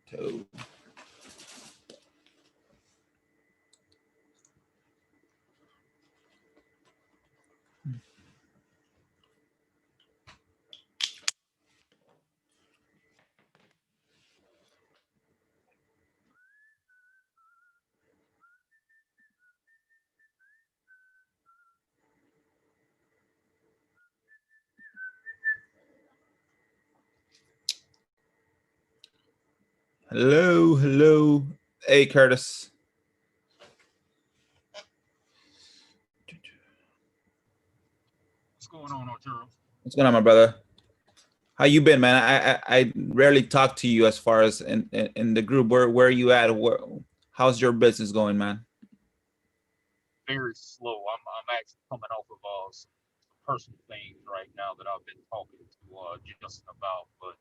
Toe. Hello, hello. Hey, Curtis. What's going on, Arturo? What's going on, my brother? How you been, man? I rarely talk to you as far as in the group. Where are you at? How's your business going, man? Very slow. I'm actually coming off of some personal things right now that I've been talking to Justin about, but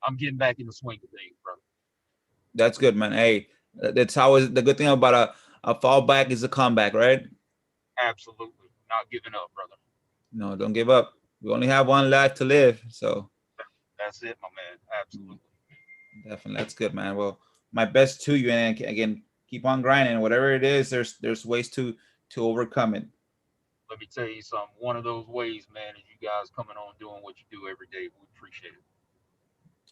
I'm getting back in the swing of things, brother. That's good, man. Hey, that's how the good thing about a fallback is a comeback, right? Absolutely. Not giving up, brother. No, don't give up. We only have one life to live, so That's it, my man. Absolutely. definitely that's good, man. Well, my best to you, and again, keep on grinding. Whatever it is, there's ways to overcome it. Let me tell you something. One of those ways, man, is you guys coming on doing what you do every day. We appreciate it.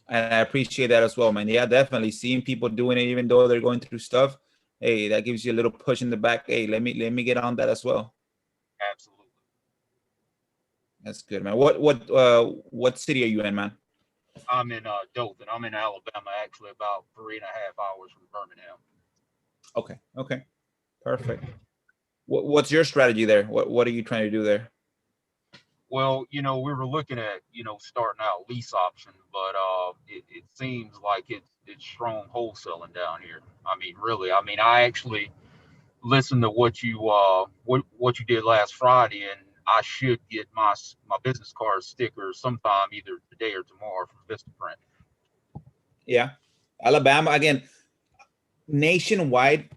And I appreciate that as well, man. Yeah, definitely seeing people doing it, even though they're going through stuff. Hey, that gives you a little push in the back. Hey, let me get on that as well. Absolutely. That's good, man. What city are you in, man? I'm in Dothan. I'm in Alabama, actually about 3.5 hours from Birmingham. Okay, perfect. What's your strategy there? What are you trying to do there? Well, we were looking at, starting out lease option, but it seems like it's strong wholesaling down here. I mean, really. I mean, I actually listened to what you did last Friday, and I should get my business card sticker sometime either today or tomorrow from Vistaprint. Yeah, Alabama again. Nationwide,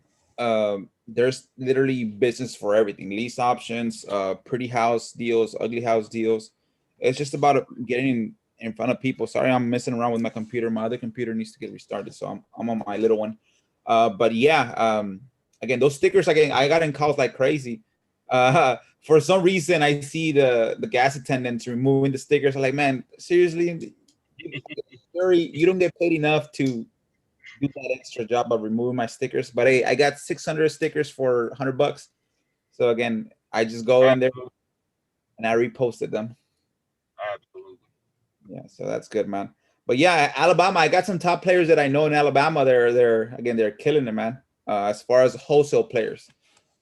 there's literally business for everything. Lease options, pretty house deals, ugly house deals. It's just about getting in front of people. Sorry, I'm messing around with my computer. My other computer needs to get restarted, so I'm on my little one. But yeah, again, those stickers again, I got in calls like crazy. For some reason, I see the gas attendants removing the stickers. I'm like, man, seriously, you don't get paid enough to do that extra job of removing my stickers. But hey, I got 600 stickers for $100. So again, I just go in there Absolutely. and I reposted them. Absolutely. Yeah, so that's good, man. But yeah, Alabama, I got some top players that I know in Alabama. They're killing it, man. As far as wholesale players,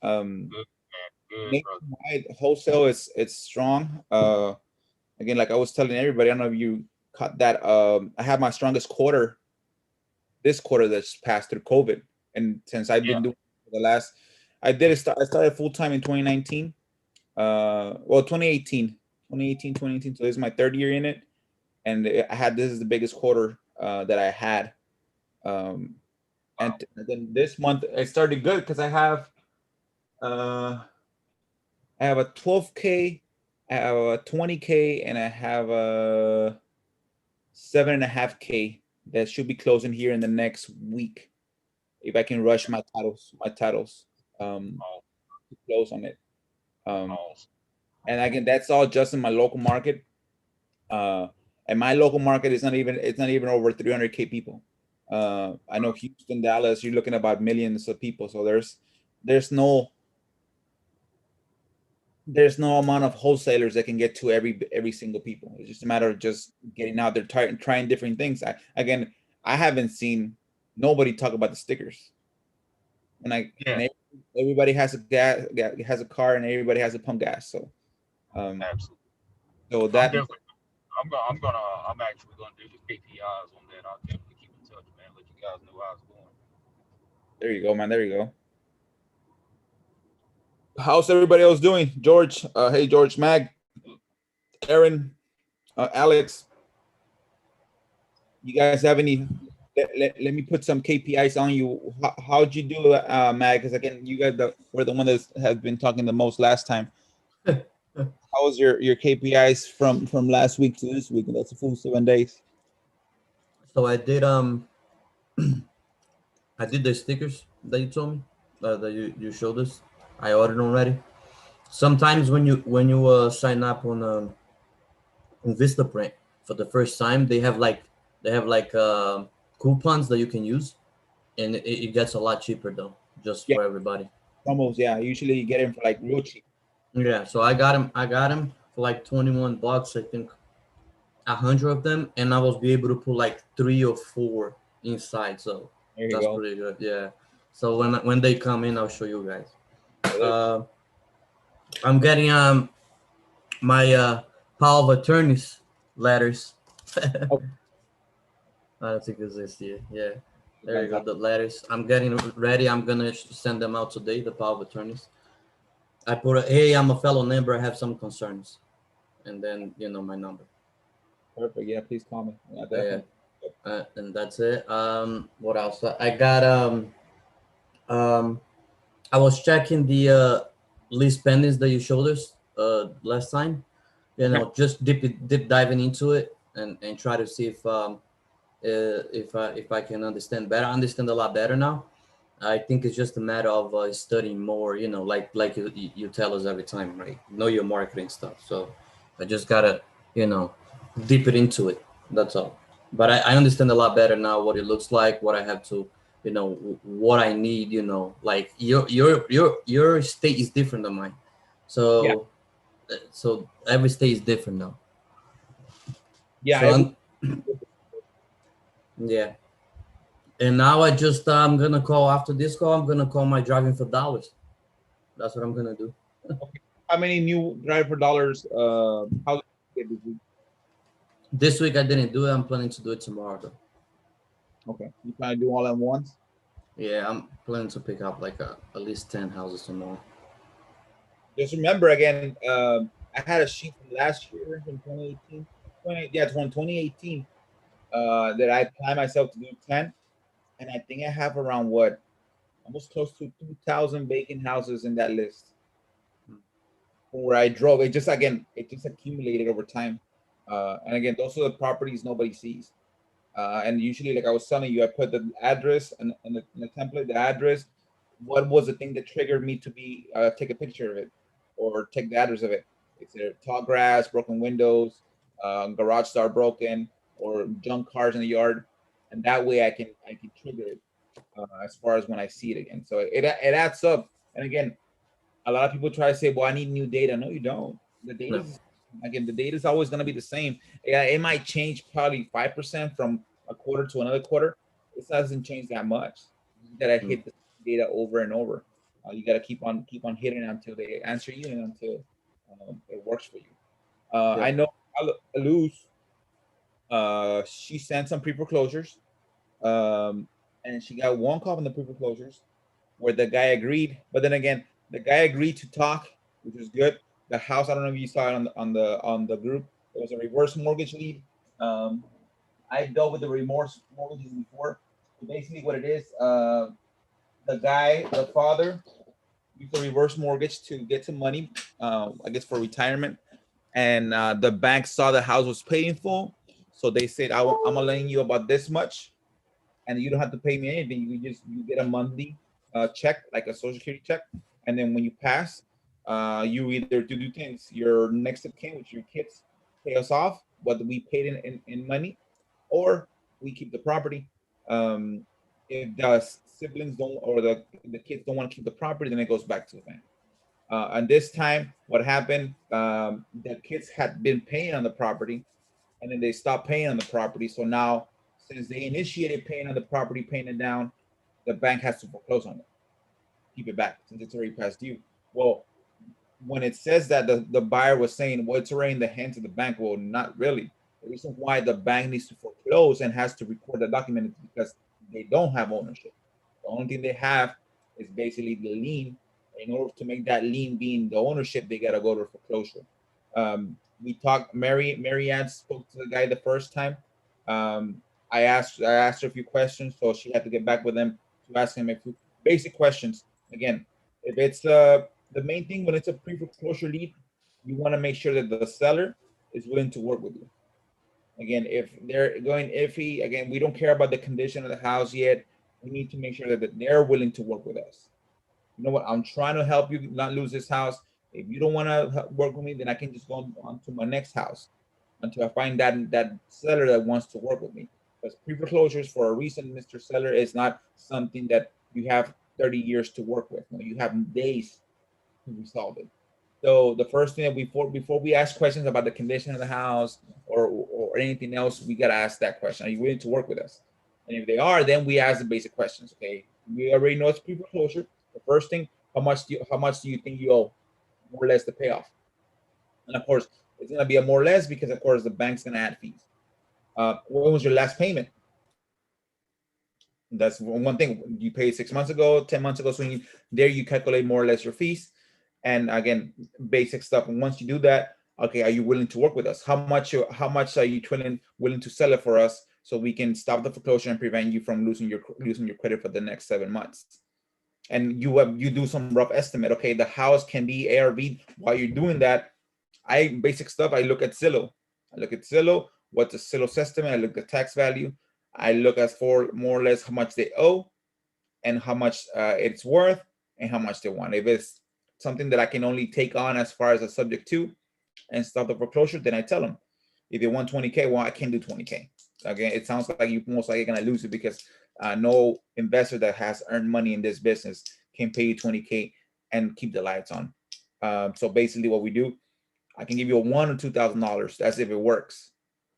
um, Good, man. Good, brother. nationwide wholesale is it's strong. Again, like I was telling everybody, I don't know if you caught that. I have my strongest quarter this quarter that's passed through COVID, and since I've Yeah. been doing the last, I started full time in 2019. Well, 2018. So this is my third year in it, and this is the biggest quarter that I had. Um, and Wow. then this month I started good because uh, I have a 12K, I have a 20K, and I have a 7.5K that should be closing here in the next week if I can rush my titles, Awesome. to close on it. Um, Awesome. and again, that's all just in my local market. Uh, and my local market is not even over 300K people. I know Houston, Dallas, you're looking about millions of people. So there's no there's no amount of wholesalers that can get to every single people. It's just a matter of just getting out there, trying different things. I haven't seen nobody talk about the stickers. Yeah. Everybody has a has a car, and everybody has a pump gas. So um Absolutely. so I'm that definitely. I'm actually gonna do the KPIs on that. I'll definitely keep in touch, man. Let you guys know how it's going. there you go, man. There you go. How's everybody else doing? George, hey George, Mag, Aaron, Alex, you guys have any? Let me put some KPIs on you. How'd you do, Mag? Because again, you guys were the one that has been talking the most last time. How was your KPIs from last week to this week? That's a full 7 days. So I did I did the stickers that you told me, that you showed us. I ordered already. Sometimes when you sign up on Vistaprint for the first time, they have like coupons that you can use, and it gets a lot cheaper though, just Yeah, for everybody. almost. Yeah, usually you get them for like real cheap. Yeah, so I got him for like $21, I think, 100 of them, and I was be able to put like 3 or 4 inside. So There you that's go. pretty good. Yeah. So when they come in, I'll show you guys. Uh, I'm getting my power of attorneys letters. I Oh, don't think this is here. Yeah. There you go. fantastic. The letters. I'm getting ready. I'm gonna send them out today. The power of attorneys. I put hey, I'm a fellow member. I have some concerns, and then my number. Perfect. Yeah, please call me. Yeah, Yeah. definitely. And that's it. What else? I got um I was checking the list pendants that you showed us last time. Okay. Just deep diving into it and try to see if I can understand better. I understand a lot better now. I think it's just a matter of studying more. Like you tell us every time, right? Know your marketing stuff. So I just gotta you know dip it into it. That's all. But I understand a lot better now what it looks like, what I have to, what I need. Like your state is different than mine. Yeah. So every state is different now. Yeah. So yeah. And now I'm gonna call after this call. I'm gonna call my driving for dollars. That's what I'm gonna do. Okay. How many new driver dollars? How did this week? This week I didn't do it. I'm planning to do it tomorrow though. Okay. You trying to do all at once? Yeah, I'm planning to pick up like at least 10 houses tomorrow. Just remember again, I had a sheet from last year from 2018. Yeah, it's from 2018 that I planned myself to do 10. And I think I have around what? Almost close to 2,000 vacant houses in that list. Where I drove, it just accumulated over time. And again, those are the properties nobody sees. And usually, like I was telling you, I put the address and in the template, the address. What was the thing that triggered me to be take a picture of it or take the address of it? Is there tall grass, broken windows, garage door broken, or junk cars in the yard? And that way, I can trigger it as far as when I see it again. So it adds up. And again, a lot of people try to say, "Well, I need new data." No, you don't. The data No. is again, the data is always going to be the same. Yeah, it might change probably 5% from a quarter to another quarter. It doesn't change that much. You gotta Mm. hit the data over and over. You gotta keep on hitting it until they answer you and until it works for you. I Yep. know Luz. She sent some pre-foreclosures, and she got one call on the pre-foreclosures where the guy agreed. But then again, the guy agreed to talk, which was good. The house, I don't know if you saw it on the group. It was a reverse mortgage lead. Um, I dealt with the remorse mortgages before. So basically, what it is, the father, used a reverse mortgage to get some money, I guess for retirement, and the bank saw the house was paid in full, so they said, I'm gonna lend you about this much, and you don't have to pay me anything. You get a monthly check, like a social security check, and then when you pass, you either do things. Your next of kin, which your kids, pay us off what we paid in money, or we keep the property. Um, if the siblings don't or the kids don't want to keep the property, then it goes back to the bank. And this time, what happened? The kids had been paying on the property, and then they stopped paying on the property. So now, since they initiated paying on the property, paying it down, the bank has to foreclose on it, keep it back since it's already past due. Well, when it says that the buyer was saying, well, it's already in the hands of the bank. Well, not really. The reason why the bank needs to foreclose and has to record the document is because they don't have ownership. The only thing they have is basically the lien. In order to make that lien being the ownership, they gotta go to foreclosure. We talked. Mary Ann spoke to the guy the first time. I asked her a few questions, so she had to get back with him to ask him a few basic questions. Again, if it's the main thing when it's a pre-foreclosure lead, you want to make sure that the seller is willing to work with you. Again, if they're going iffy, again, we don't care about the condition of the house yet. We need to make sure that they're willing to work with us. You know what? I'm trying to help you not lose this house. If you don't want to work with me, then I can just go on to my next house until I find that seller that wants to work with me. Because pre-foreclosures, for a reason, Mr. Seller, is not something that you have 30 years to work with. No, you have days to resolve it. So the first thing that before we ask questions about the condition of the house or anything else, we gotta ask that question: are you willing to work with us? And if they are, then we ask the basic questions. Okay, we already know it's pre-foreclosure. The first thing, how much do you think you owe, more or less, the payoff? And of course, it's gonna be a more or less because of course the bank's gonna add fees. When was your last payment? That's one thing. You paid 6 months ago, 10 months ago. So there you calculate more or less your fees. And again, basic stuff. And once you do that, okay, are you willing to work with us? How much are you willing to sell it for us so we can stop the foreclosure and prevent you from losing your credit for the next 7 months? And you do some rough estimate. Okay, the house can be ARV. While you're doing that, basic stuff. I look at Zillow. What's the Zillow estimate? I look at tax value. I look as for more or less how much they owe and how much it's worth and how much they want. If it's something that I can only take on as far as a subject to and stop the foreclosure, then I tell them. If they want 20K, well, I can't do 20K. Again, it sounds like you most likely gonna lose it because no investor that has earned money in this business can pay you 20K and keep the lights on. So basically what we do, I can give you a $1,000 or $2,000. That's if it works.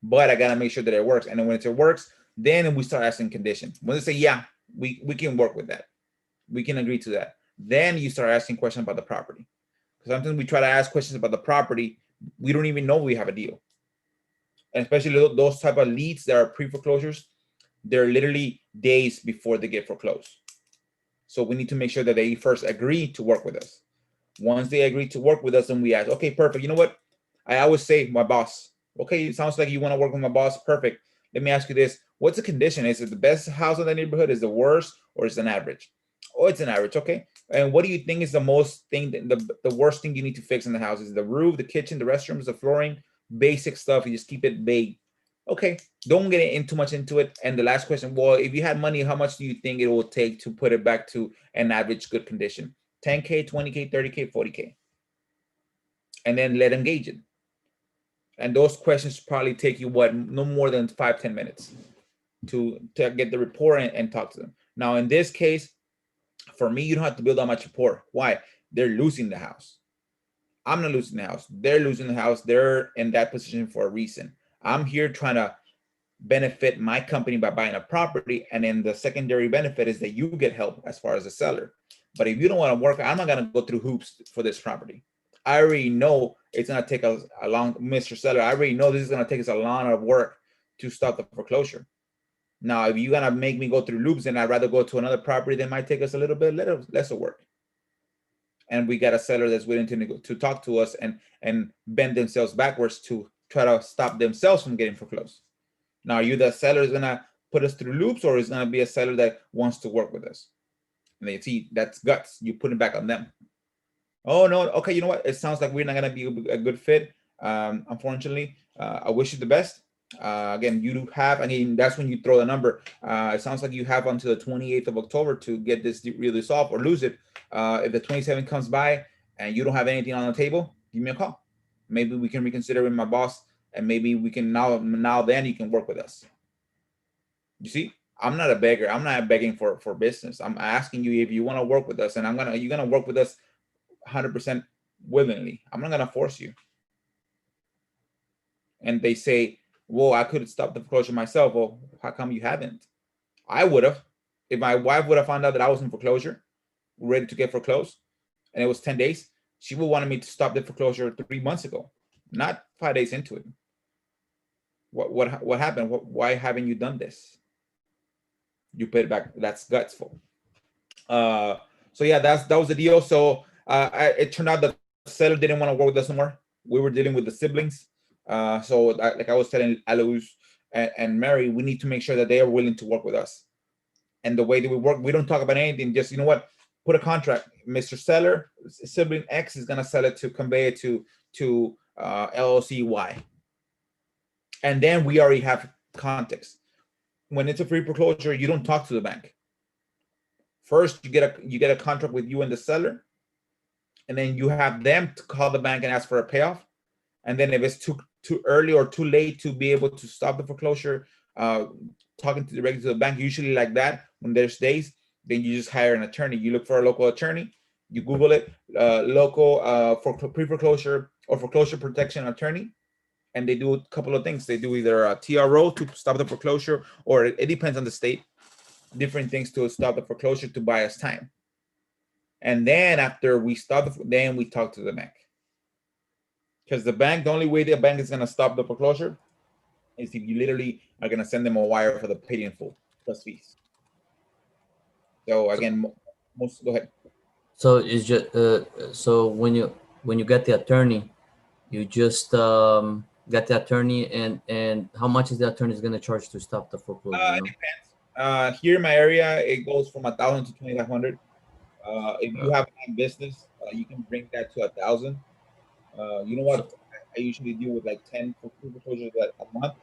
But I gotta make sure that it works. And then when it works, then we start asking conditions. When they say, yeah, we can work with that, we can agree to that, then you start asking questions about the property. Because sometimes we try to ask questions about the property, we don't even know we have a deal. And especially those type of leads that are pre-foreclosures, they're literally days before they get foreclosed. So we need to make sure that they first agree to work with us. Once they agree to work with us, then we ask, okay, perfect. You know what? I always say, my boss, okay, it sounds like you want to work with my boss. Perfect. Let me ask you this. What's the condition? Is it the best house in the neighborhood? Is it worst, or is it an average? Oh, it's an average. Okay. And what do you think is the worst thing you need to fix in the house? Is the roof, the kitchen, the restrooms, the flooring, basic stuff? You just keep it vague. Okay. Don't get in too much into it. And the last question, well, if you had money, how much do you think it will take to put it back to an average good condition? 10K, 20K, 30K, 40K. And then let them gauge it. And those questions probably take you no more than 5-10 minutes to get the rapport and talk to them. Now, in this case, for me, you don't have to build that much rapport. Why? They're losing the house. I'm not losing the house. They're losing the house. They're in that position for a reason. I'm here trying to benefit my company by buying a property. And then the secondary benefit is that you get help as far as a seller. But if you don't want to work, I'm not going to go through hoops for this property. I already know it's going to take us a long, Mr. Seller, I already know this is going to take us a lot of work to stop the foreclosure. Now, if you're going to make me go through loops, then I'd rather go to another property that might take us a little bit less of work. And we got a seller that's willing to talk to us and bend themselves backwards to try to stop themselves from getting foreclosed. Now, are you the seller is going to put us through loops, or is going to be a seller that wants to work with us? And they see that's guts. You put it back on them. Oh, no. Okay, you know what? It sounds like we're not going to be a good fit. Unfortunately, I wish you the best. Again, you do have, that's when you throw the number. It sounds like you have until the 28th of October to get this really solved or lose it. If the 27th comes by and you don't have anything on the table, give me a call. Maybe we can reconsider with my boss, and maybe we can now then you can work with us. You see, I'm not a beggar. I'm not begging for business. I'm asking you if you want to work with us, and you're gonna work with us 100% willingly. I'm not gonna force you. And they say, well, I could have stopped the foreclosure myself. Well, how come you haven't? I would have. If my wife would have found out that I was in foreclosure, ready to get foreclosed, and it was 10 days, she would want me to stop the foreclosure 3 months ago, not 5 days into it. What happened? Why haven't you done this? You put it back. That's gutsful. So yeah, that was the deal. So it turned out that the seller didn't want to work with us anymore. We were dealing with the siblings. So like I was telling Alois and Mary, we need to make sure that they are willing to work with us. And the way that we work, we don't talk about anything. Just, you know what, put a contract. Mr. Seller, sibling X is gonna sell it to convey it to LLC Y. And then we already have context. When it's a free foreclosure, you don't talk to the bank. First, you get a contract with you and the seller, and then you have them to call the bank and ask for a payoff. And then if it's too early or too late to be able to stop the foreclosure, talking directly to the bank, usually like that, when there's days, then you just hire an attorney. You look for a local attorney, you Google it, local for pre-foreclosure or foreclosure protection attorney, and they do a couple of things. They do either a TRO to stop the foreclosure, or it depends on the state, different things to stop the foreclosure to buy us time. And then after we stop, then we talk to the bank. Because the bank, the only way the bank is going to stop the foreclosure is if you literally are going to send them a wire for the paid in full plus fees. So again, go ahead. So it's just so when you get the attorney, you just get the attorney, and how much is the attorney is going to charge to stop the foreclosure? It depends. Here in my area, it goes from 1,000 to 2,500. If you have a business, you can bring that to 1,000. You know what? I usually deal with like 10 foreclosures a month.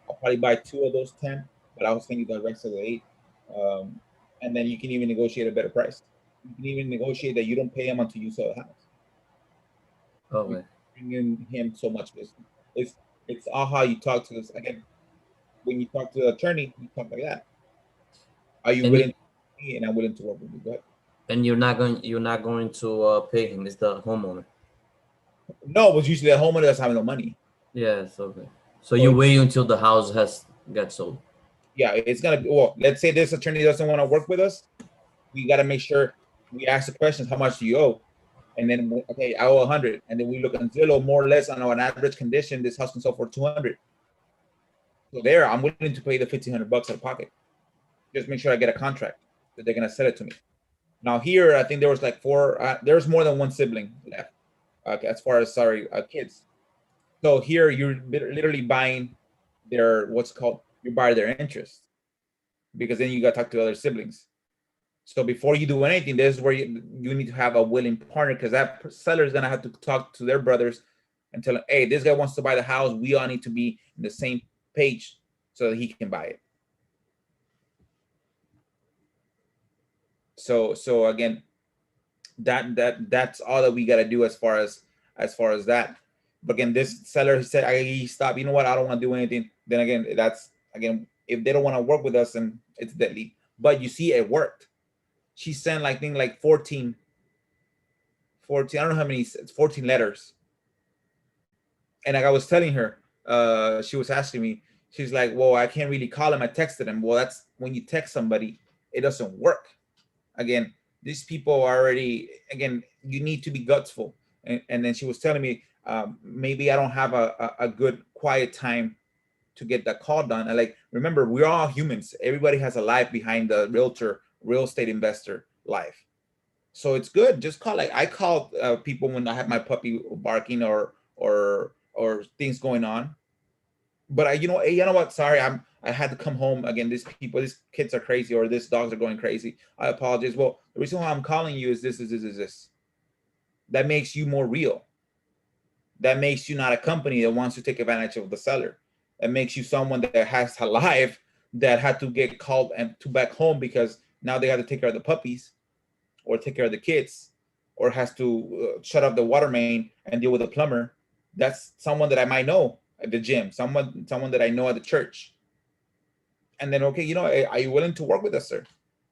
I'll probably buy 2 of those 10, but I was thinking the rest of the 8. And then you can even negotiate a better price. You can even negotiate that you don't pay him until you sell the house. Okay. Bringing him so much business. It's all how you talk to this. Again, when you talk to the attorney, you talk like that. Are you willing to pay me, and I'm willing to work with you? Go ahead. And you're not going to pay him. It's the homeowner. No, but usually the homeowner doesn't have no money. Yes, okay. So you wait until the house gets sold. Yeah, it's gonna be. Well, let's say this attorney doesn't want to work with us. We got to make sure we ask the questions. How much do you owe? And then, okay, I owe 100. And then we look on Zillow, more or less on an average condition, this house can sell for 200. So there, I'm willing to pay the $1,500 out of pocket. Just make sure I get a contract that they're gonna sell it to me. Now here, I think there was like 4. There's more than one sibling left, as far as kids. So here, you're literally buying their you buy their interest, because then you got to talk to other siblings. So before you do anything, this is where you need to have a willing partner, because that seller is gonna have to talk to their brothers and tell them, hey, this guy wants to buy the house. We all need to be in the same page so that he can buy it. So again, that's all that we got to do as far as that. But again, this seller, he said, he stopped. You know what? I don't want to do anything. Then again, if they don't want to work with us, then it's deadly. But you see, it worked. She sent like 14. I don't know how many. It's 14 letters. And like I was telling her, she was asking me. She's like, "Well, I can't really call him. I texted him." Well, that's when you text somebody, it doesn't work. Again, these people are already. Again, you need to be gutsful. And then she was telling me, maybe I don't have a good quiet time to get that call done. And like, remember, we're all humans. Everybody has a life behind the real estate investor life. So it's good. Just call. Like I call people when I have my puppy barking or things going on. But you know what? Sorry, I had to come home again. These kids are crazy, or these dogs are going crazy. I apologize. Well, the reason why I'm calling you is this. That makes you more real. That makes you not a company that wants to take advantage of the seller. That makes you someone that has a life that had to get called and to back home because now they have to take care of the puppies or take care of the kids or has to shut off the water main and deal with a plumber. That's someone that I might know at the gym, someone that I know at the church. And then, okay, are you willing to work with us, sir?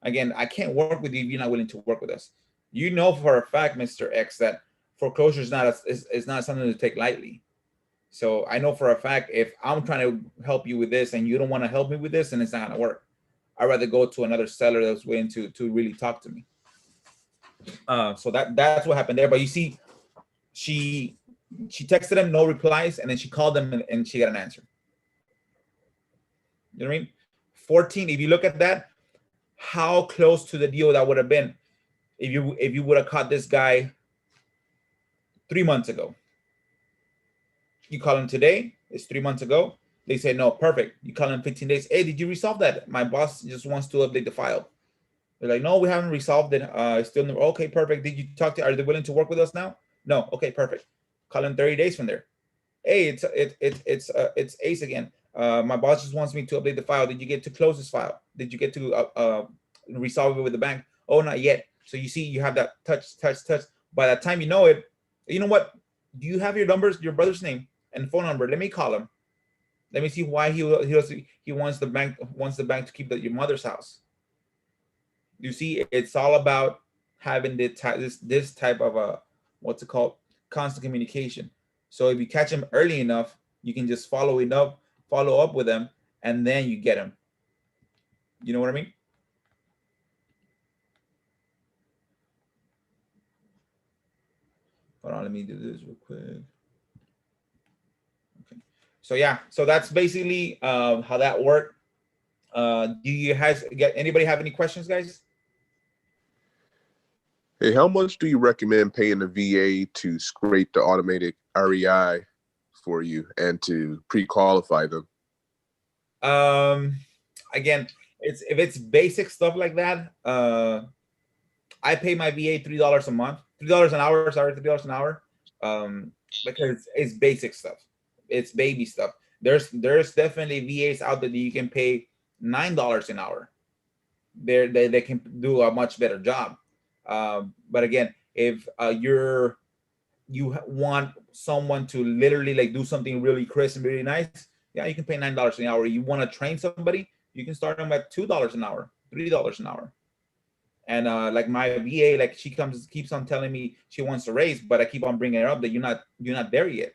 Again, I can't work with you if you're not willing to work with us. You know for a fact, Mr. X, that foreclosure is not something to take lightly. So I know for a fact if I'm trying to help you with this and you don't want to help me with this, then it's not gonna work. I'd rather go to another seller that's willing to really talk to me. So that's what happened there. But you see, she texted him, no replies, and then she called them and she got an answer. You know what I mean? 14. If you look at that, how close to the deal that would have been if you would have caught this guy 3 months ago. You call him today, it's 3 months ago. They say, no, perfect. You call him 15 days. Hey, did you resolve that? My boss just wants to update the file. They're like, no, we haven't resolved it. Still no. Okay, perfect. Did you talk to? Are they willing to work with us now? No. Okay, perfect. Call him 30 days from there. Hey, it's Ace again. My boss just wants me to update the file. Did you get to close this file? Did you get to resolve it with the bank? Oh, not yet. So you see, you have that touch. By the time you know it, you know what? Do you have your numbers, your brother's name and phone number? Let me call him. Let me see why he wants the bank to keep your mother's house. You see, it's all about having this type of a, what's it called, constant communication. So if you catch them early enough, you can just follow up with them, and then you get them. You know what I mean? Hold on, let me do this real quick. Okay. So yeah, so that's basically how that worked. Do you guys anybody have any questions, guys? Hey, how much do you recommend paying the VA to scrape the automated REI for you and to pre-qualify them? Again, if it's basic stuff like that, I pay my VA $3 a month, $3 an hour. Sorry, $3 an hour, because it's basic stuff. It's baby stuff. There's definitely VAs out there that you can pay $9 an hour. They can do a much better job. But again, if you want someone to literally like do something really crisp and really nice, yeah, you can pay $9 an hour. You want to train somebody, you can start them at $2 an hour, $3 an hour. And like my VA, like she keeps on telling me she wants to raise, but I keep on bringing her up that you're not there yet.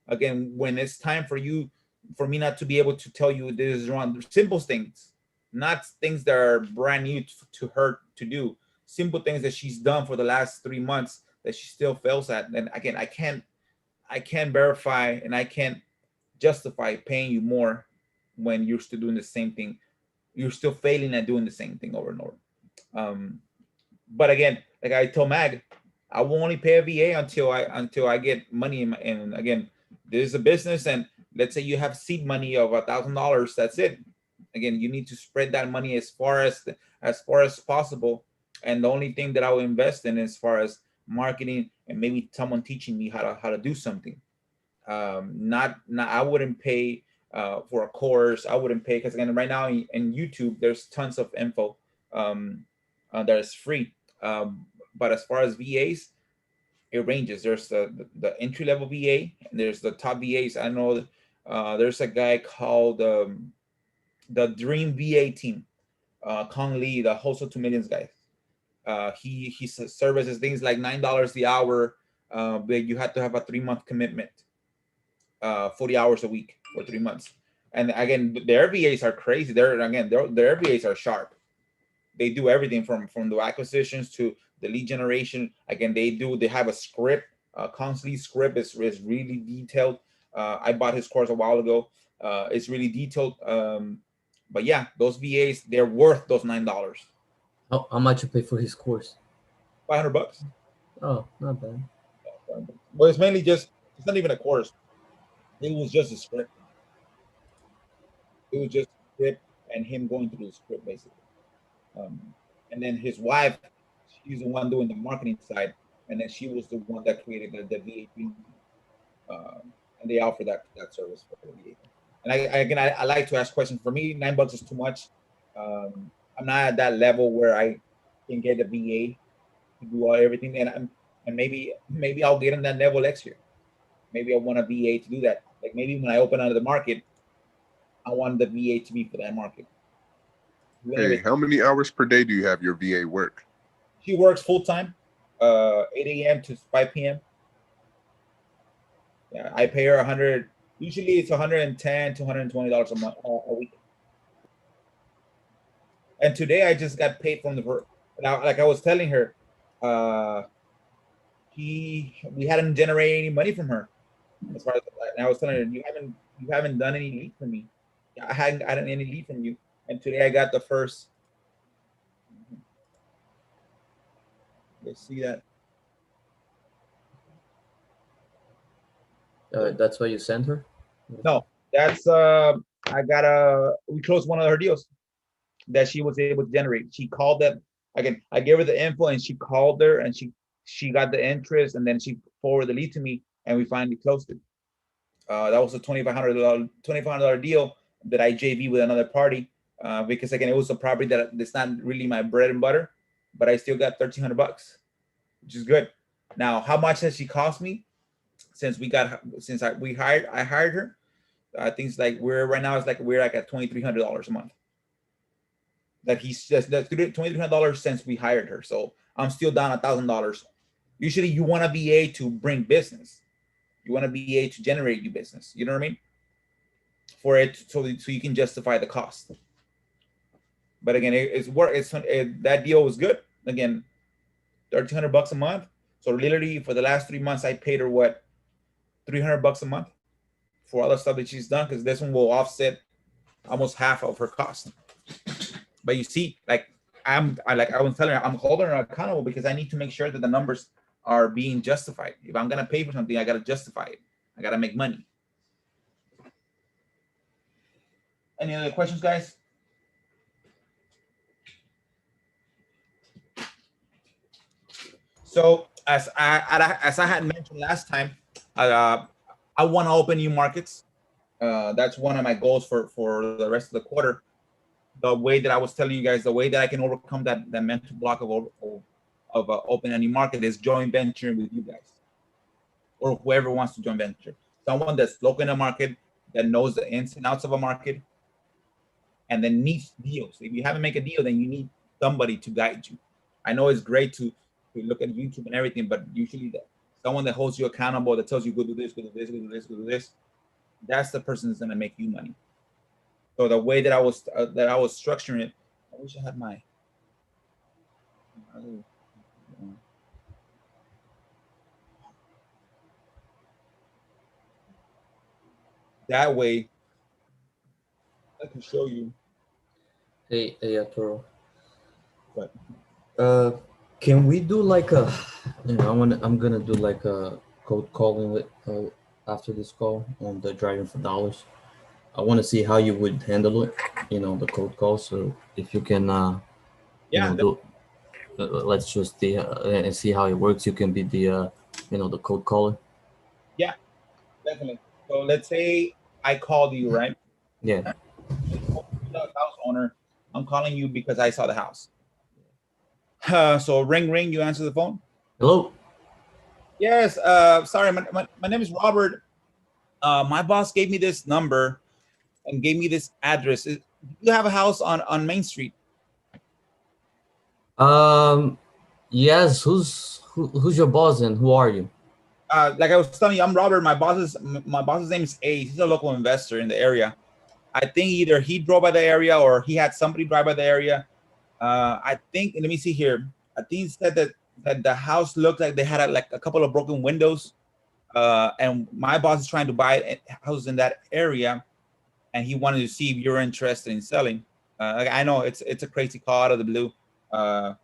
Again, when it's time for me not to be able to tell you this is wrong, simple things, not things that are brand new to her to do, simple things that she's done for the last 3 months that she still fails at. And again, I can't verify and I can't justify paying you more when you're still doing the same thing. You're still failing at doing the same thing over and over. But again, like I told Mag, I will only pay a VA until I get money in and again, this is a business, and let's say you have seed money of $1,000. That's it. Again, you need to spread that money as far as possible. And the only thing that I will invest in as far as marketing and maybe someone teaching me how to do something. Not I wouldn't pay for a course. I wouldn't pay because again, right now in YouTube, there's tons of info that is free. But as far as VAs, it ranges. There's the entry level VA and there's the top VAs. I know there's a guy called the Dream VA team, Kong Lee, the Hustle to Millions guy. He services things like $9 the hour, but you have to have a 3-month commitment, 40 hours a week for 3 months. And again, their VAs are crazy. Their VAs are sharp. They do everything from the acquisitions to the lead generation. Again, they have a script. Constantly script is really detailed. I bought his course a while ago. It's really detailed. But yeah, those VAs, they're worth those $9. How much you pay for his course? $500. Oh, not bad. Well, it's mainly it's not even a course. It was just a script. It was just a script and him going through the script basically. And then his wife, she's the one doing the marketing side, and then she was the one that created the VA, and they offer that service for the VA. And I like to ask questions. For me, $9 is too much. I'm not at that level where I can get a VA to do everything, and maybe I'll get on that level next year. Maybe I want a VA to do that. Like maybe when I open another market, I want the VA to be for that market. Hey, how many hours per day do you have your VA work? She works full time, 8 a.m. to 5 p.m. Yeah, I pay her 100. Usually it's $110 to $120 a month, a week. And today I just got paid from like I was telling her, we hadn't generated any money from her. As far as, and I was telling her, you haven't done any lead for me. I hadn't gotten any lead from you. And today I got the first. Let's see that. That's why you sent her? No, that's we closed one of her deals that she was able to generate. She called them again. I gave her the info and she called her and she got the interest and then she forwarded the lead to me and we finally closed it. That was a $2,500 deal that I JV with another party, because again, it was a property that's not really my bread and butter, but I still got $1,300, which is good. Now, how much has she cost me since I hired her? I think it's like we're like at $2,300 a month. That's $2,300 since we hired her. So I'm still down $1,000. Usually, you want a VA to bring business. You want a VA to generate you business. You know what I mean? For it, so you can justify the cost. But again, that deal was good. Again, $1,300 a month. So literally, for the last 3 months, I paid her what, $300 a month for all the stuff that she's done, because this one will offset almost half of her cost. But you see, like I was telling her, I'm holding her accountable because I need to make sure that the numbers are being justified. If I'm gonna pay for something, I gotta justify it. I gotta make money. Any other questions, guys? So as I had mentioned last time, I want to open new markets. That's one of my goals for the rest of the quarter. The way that I was telling you guys, the way that I can overcome that mental block of opening a new market is joint venturing with you guys, or whoever wants to joint venture. Someone that's local in a market, that knows the ins and outs of a market, and then needs deals. If you haven't made a deal, then you need somebody to guide you. I know it's great to look at YouTube and everything, but usually someone that holds you accountable, that tells you go do this, go do this, go do this, go do this, that's the person that's gonna make you money. So the way that I was structuring it, I wish I had my. That way, I can show you. Hey, Arturo. What? Can we do like a, I'm gonna do like a cold calling with after this call on the Driving for Dollars. I want to see how you would handle it, the cold call. So if you can, do, let's just see how it works. You can be the, the cold caller. Yeah, definitely. So let's say I called you, right? Yeah. House owner, I'm calling you because I saw the house. So ring, you answer the phone. Hello. Yes. Sorry, my name is Robert. My boss gave me this number and gave me this address. You have a house on Main Street. Yes. Who's your boss and who are you? Like I was telling you, I'm Robert. My boss's name is Ace. He's a local investor in the area. I think either he drove by the area or he had somebody drive by the area. I think, let me see here. I think he said that the house looked like they had a couple of broken windows. And my boss is trying to buy houses in that area, and he wanted to see if you're interested in selling. I know it's a crazy call out of the blue, but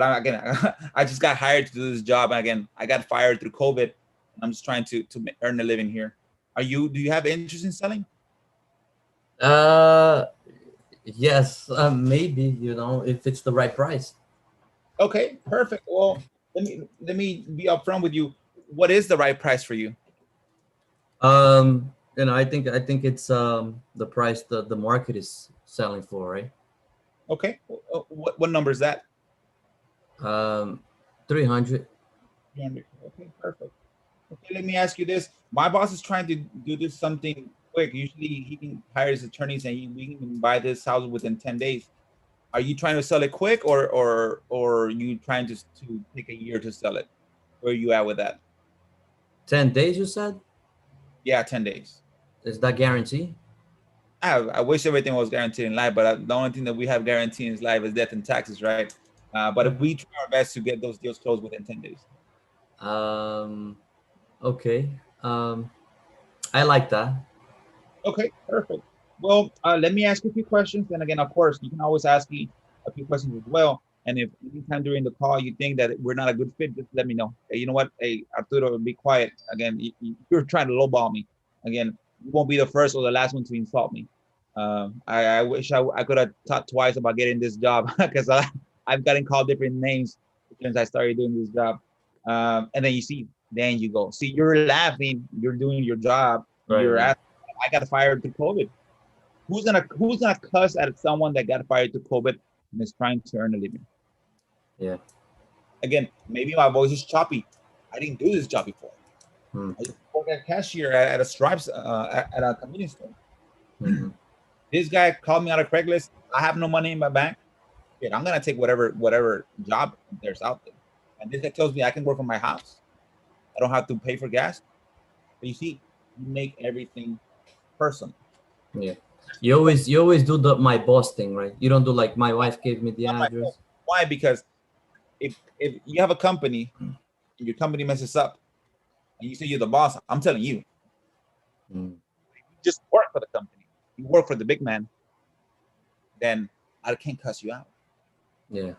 I just got hired to do this job, and again, I got fired through COVID, and I'm just trying to earn a living here. Do you have interest in selling? Yes, maybe, if it's the right price. Okay, perfect. Well, let me be upfront with you. What is the right price for you? I think it's the price the market is selling for, right? Okay. What number is that? 300. 300. Okay, perfect. Okay, let me ask you this. My boss is trying to do this something quick. Usually he can hire his attorneys and we can buy this house within 10 days. Are you trying to sell it quick or are you trying to take a year to sell it? Where are you at with that? 10 days, you said? Yeah, 10 days. Is that guarantee? I wish everything was guaranteed in life, but the only thing that we have guaranteed in life is death and taxes, right? But if we try our best to get those deals closed within 10 days. Okay. I like that. Okay, perfect. Well, let me ask you a few questions. And again, of course, you can always ask me a few questions as well. And if anytime during the call you think that we're not a good fit, just let me know. Hey, you know what? Hey, Arturo, be quiet. Again, you're trying to lowball me. Again, you won't be the first or the last one to insult me. I wish I could have thought twice about getting this job because I've gotten called different names since I started doing this job. And then you go. See, you're laughing. You're doing your job. Right, You're right. asking. I got fired through COVID. Who's gonna cuss at someone that got fired to COVID and is trying to earn a living? Yeah. Again, maybe my voice is choppy. I didn't do this job before. Hmm. I used to work at cashier at a Stripes at a convenience store. Mhm. This guy called me out of Craigslist. I have no money in my bank. Shit, I'm gonna take whatever job there's out there. And this guy tells me I can work from my house. I don't have to pay for gas. But you see, you make everything personal. Yeah. You always do the my boss thing, right? You don't do like my wife gave me the Not my address. fault. Why? Because if you have a company and your company messes up and you say you're the boss, I'm telling you, Mm. just work for the company. You work for the big man, then I can't cuss you out. Yeah.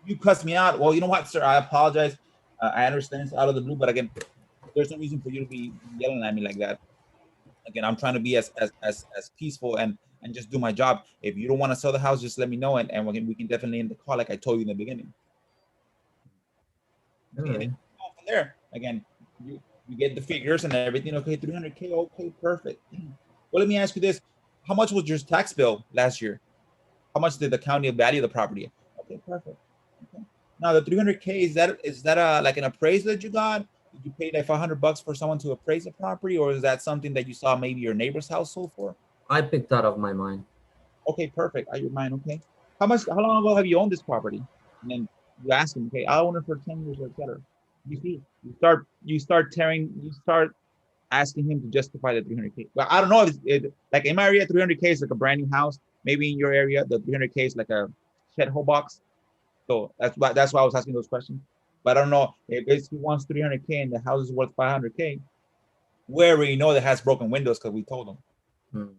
You cuss me out. Well, you know what, sir? I apologize. I understand it's out of the blue, but again, there's no reason for you to be yelling at me like that. Again, I'm trying to be as peaceful and just do my job. If you don't want to sell the house, just let me know, and we can definitely end the call like I told you in the beginning. All And right. then go from there. Again, you get the figures and everything. Okay, 300K. Okay, perfect. Well, let me ask you this: how much was your tax bill last year? How much did the county value the property? Okay, perfect. Okay. Now the 300K, is that like an appraisal that you got? Did you pay like $500 for someone to appraise the property, or is that something that you saw maybe your neighbor's house sold for? I picked out of my mind. Okay, perfect. Out of your mind. Okay. How long ago have you owned this property? And then you ask him, okay, I own it for 10 years, etc. You see, you start asking him to justify the 300K. Well, I don't know if like in my area, 300K is like a brand new house. Maybe in your area, the 300K is like a shed whole box. So that's why I was asking those questions. But I don't know if he wants 300K and the house is worth 500K. We already know that has broken windows because we told him. Mm.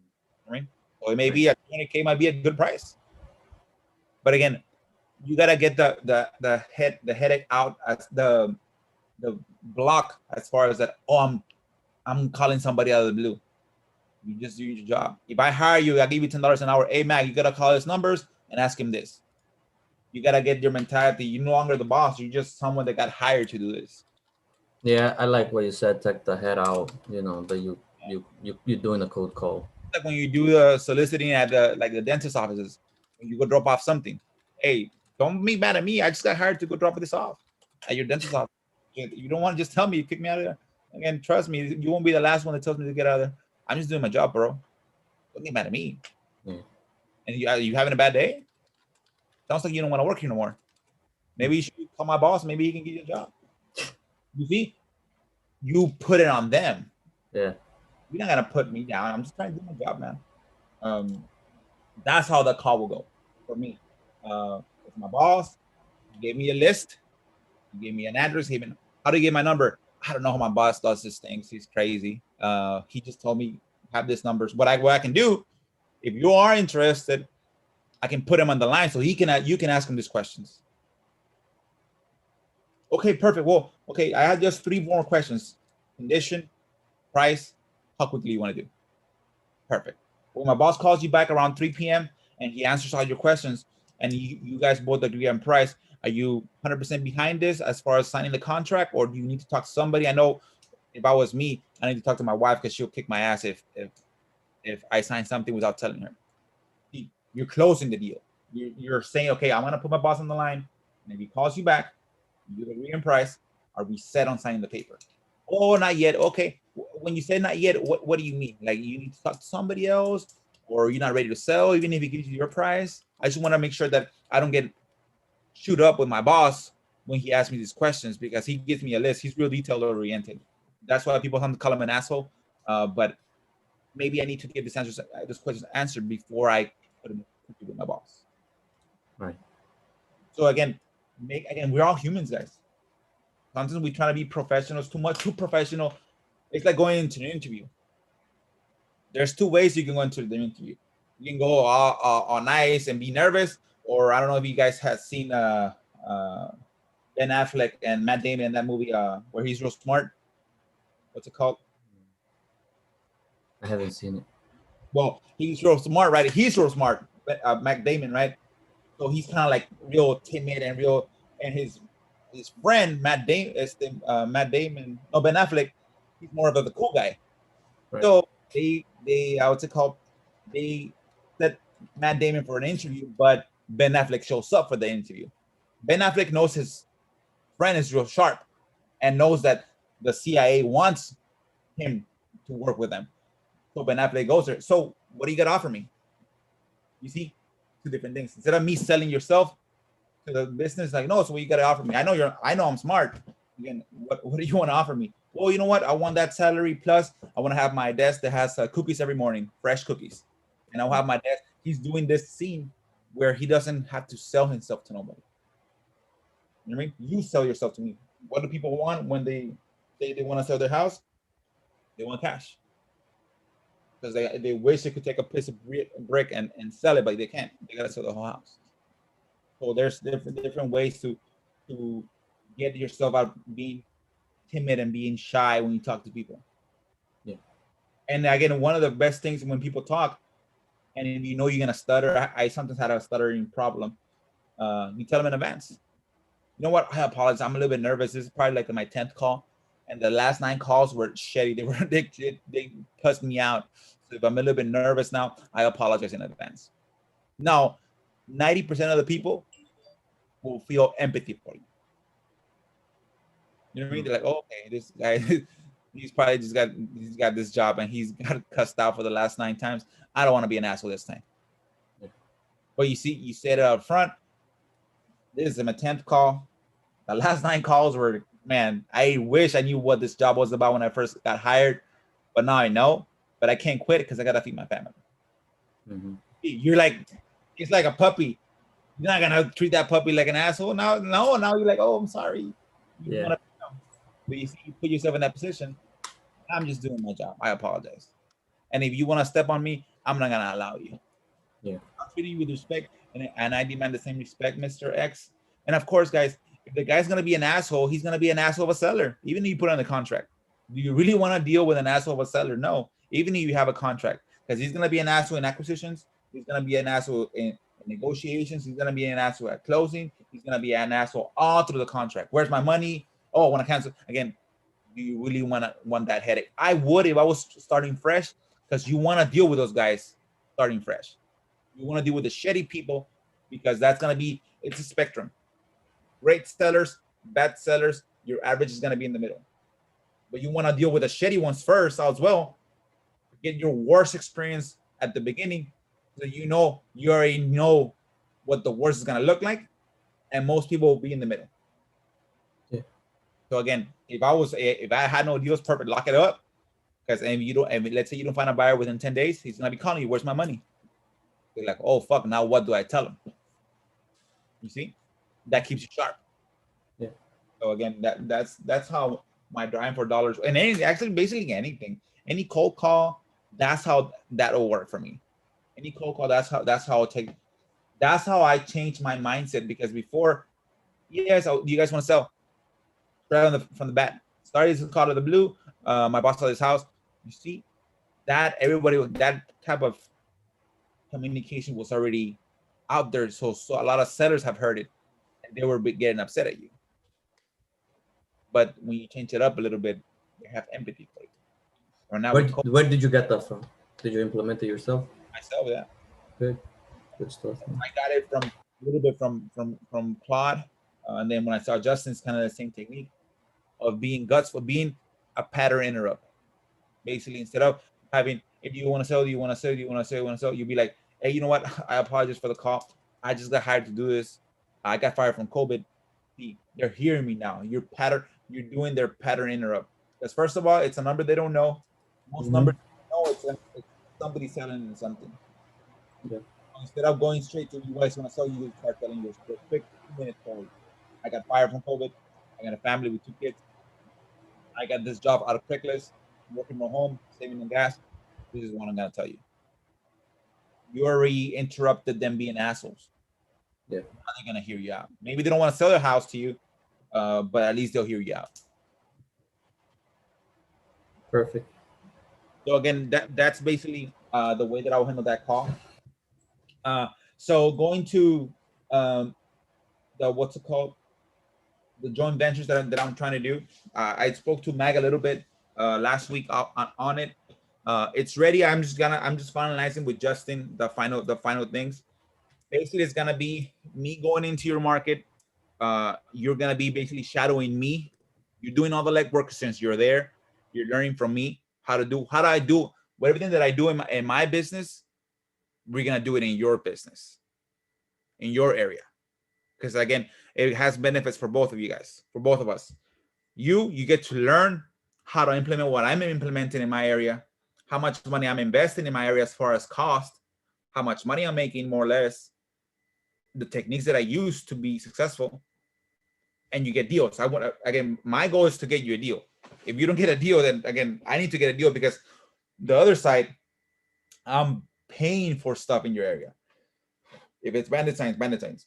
Right? So it may be a 300K might be a good price. But again, you gotta get the headache out as the block as far as that. Oh, I'm calling somebody out of the blue. You just do your job. If I hire you, I give you $10 an hour. Hey, Mac, you gotta call his numbers and ask him this. You gotta get your mentality. You're no longer the boss. You're just someone that got hired to do this. Yeah, I like what you said. Take the head out. You know that you're doing a cold call. Like when you do the soliciting at the dentist offices, when you go drop off something. Hey, don't be mad at me. I just got hired to go drop this off at your dentist office. You don't want to just tell me you kick me out of there. Again, trust me, you won't be the last one that tells me to get out of there. I'm just doing my job, bro. Don't get mad at me. Yeah. And you having a bad day? Sounds like you don't want to work here no more. Maybe you should call my boss. Maybe he can give you a job. You see, you put it on them. Yeah. You're not gonna put me down. I'm just trying to do my job, man. That's how the call will go for me. With my boss, he gave me a list. He gave me an address. How do you get my number? I don't know how my boss does these things. He's crazy. He just told me have this numbers. What I can do, if you are interested, I can put him on the line so you can ask him these questions. Okay, perfect. Well, okay, I have just 3 more questions. Condition, price, how quickly you want to do. Perfect. When my boss calls you back around 3 p.m. and he answers all your questions and you guys both agree on price, are you 100% behind this as far as signing the contract, or do you need to talk to somebody? I know if I was me, I need to talk to my wife because she'll kick my ass if I sign something without telling her. You're closing the deal. You're saying, okay, I'm gonna put my boss on the line, and if he calls you back, you agree on price. Are we set on signing the paper? Oh, not yet. Okay. When you say not yet, what do you mean? Like you need to talk to somebody else, or you're not ready to sell, even if he gives you your price? I just want to make sure that I don't get shoot up with my boss when he asks me these questions, because he gives me a list. He's real detail oriented. That's why people sometimes call him an asshole. But maybe I need to get this question answered before I put him with my boss. Right. So again, we're all humans, guys. Sometimes we try to be professionals too professional. It's like going into an interview. There's 2 ways you can go into the interview. You can go all nice and be nervous, or I don't know if you guys have seen Ben Affleck and Matt Damon in that movie where he's real smart. What's it called? I haven't seen it. Well, he's real smart, right? He's real smart, Matt Damon, right? So he's kind of like real timid and real, and his friend Matt Damon, Ben Affleck, he's more of the cool guy. Right. So they what's it called? They Matt Damon for an interview, but Ben Affleck shows up for the interview. Ben Affleck knows his friend is real sharp and knows that the CIA wants him to work with them. So Ben Affleck goes there. So what do you got to offer me? You see, two different things. Instead of me selling yourself to the business, like, no, so what you got to offer me? I know I'm smart. Again, what do you want to offer me? Well, you know what? I want that salary plus I want to have my desk that has cookies every morning, fresh cookies. And I'll have my desk. He's doing this scene where he doesn't have to sell himself to nobody. You know what I mean? You sell yourself to me. What do people want when they want to sell their house? They want cash. Because they wish they could take a piece of brick and sell it, but they can't. They gotta sell the whole house. So there's different ways to get yourself out being timid and being shy when you talk to people. Yeah. And again, one of the best things when people talk, and if you know you're gonna stutter, I sometimes had a stuttering problem. You tell them in advance. You know what? I apologize. I'm a little bit nervous. This is probably like my 10th call, and the last 9 calls were shitty. They cussed me out. So if I'm a little bit nervous now, I apologize in advance. Now, 90% of the people will feel empathy for you. You know what I mean? They're like, oh, okay, this guy, he's got this job and he's got cussed out for the last 9 times. I don't want to be an asshole this time. Yeah. But you see, you said it up front. This is my 10th call. The last 9 calls were, man, I wish I knew what this job was about when I first got hired, but now I know. But I can't quit it because I gotta feed my family. Mm-hmm. You're like, it's like a puppy. You're not gonna treat that puppy like an asshole. Now you're like, oh, I'm sorry. But you see, you put yourself in that position. I'm just doing my job. I apologize. And if you want to step on me, I'm not gonna allow you. Yeah. I'm treating you with respect, and I demand the same respect, Mr. X. And of course, guys, if the guy's gonna be an asshole, he's gonna be an asshole of a seller, even if you put on the contract. Do you really want to deal with an asshole of a seller? No, even if you have a contract, because he's gonna be an asshole in acquisitions, he's gonna be an asshole in negotiations, he's gonna be an asshole at closing, he's gonna be an asshole all through the contract. Where's my money? Oh, I want to cancel again. Do you really want that headache? I would if I was starting fresh, because you want to deal with those guys starting fresh. You want to deal with the shitty people because that's gonna be, it's a spectrum. Great sellers, bad sellers, your average is gonna be in the middle. But you want to deal with the shitty ones first as well. Get your worst experience at the beginning, so you already know what the worst is gonna look like, and most people will be in the middle. Yeah. So again, if I had no deals, perfect, lock it up. Because let's say you don't find a buyer within 10 days, he's gonna be calling you, where's my money? They're like, oh fuck, now what do I tell him? You see, that keeps you sharp. Yeah. So again, that's how my drive for dollars, and basically anything, any cold call, that's how that'll work for me. Any cold call, that's how I change my mindset. Because before, yes, you guys want to sell right from the bat. Started this call out of the blue. My boss saw this house. You see, that type of communication was already out there. So a lot of sellers have heard it, and they were getting upset at you. But when you change it up a little bit, they have empathy for you. Or now, where did you get that from? Did you implement it yourself? Myself, yeah. Good stuff. I got it from a little bit from Claude, and then when I saw Justin's kind of the same technique of being a pattern interrupt. Basically, instead of having, if you want to sell, you'll be like, hey, you know what? I apologize for the call. I just got hired to do this. I got fired from COVID. They're hearing me now. You're doing their pattern interrupt. Because first of all, it's a number they don't know. Most numbers don't know it's somebody selling something. Yeah. Instead of going straight to, you guys want to sell, you start telling your quick 2-minute story. I got fired from COVID. I got a family with 2 kids. I got this job out of Craigslist. I'm working from home, saving on gas. This is what I'm gonna tell you. You already interrupted them being assholes. Yeah. Now they're gonna hear you out. Maybe they don't want to sell their house to you, but at least they'll hear you out. Perfect. So again, that's basically the way that I will handle that call. So going to the joint ventures that I'm trying to do. I spoke to Mag a little bit last week on it. It's ready. I'm just finalizing with Justin the final things. Basically, it's gonna be me going into your market. You're gonna be basically shadowing me. You're doing all the legwork since you're there. You're learning from me how do I do everything that I do in my business. We're gonna do it in your business, in your area, because again, it has benefits for both of you guys, for both of us. You get to learn how to implement what I'm implementing in my area, how much money I'm investing in my area as far as cost, how much money I'm making more or less, the techniques that I use to be successful, and you get deals. I want again, my goal is to get you a deal. If you don't get a deal, then again, I need to get a deal, because the other side, I'm paying for stuff in your area. If it's bandit signs, bandit signs.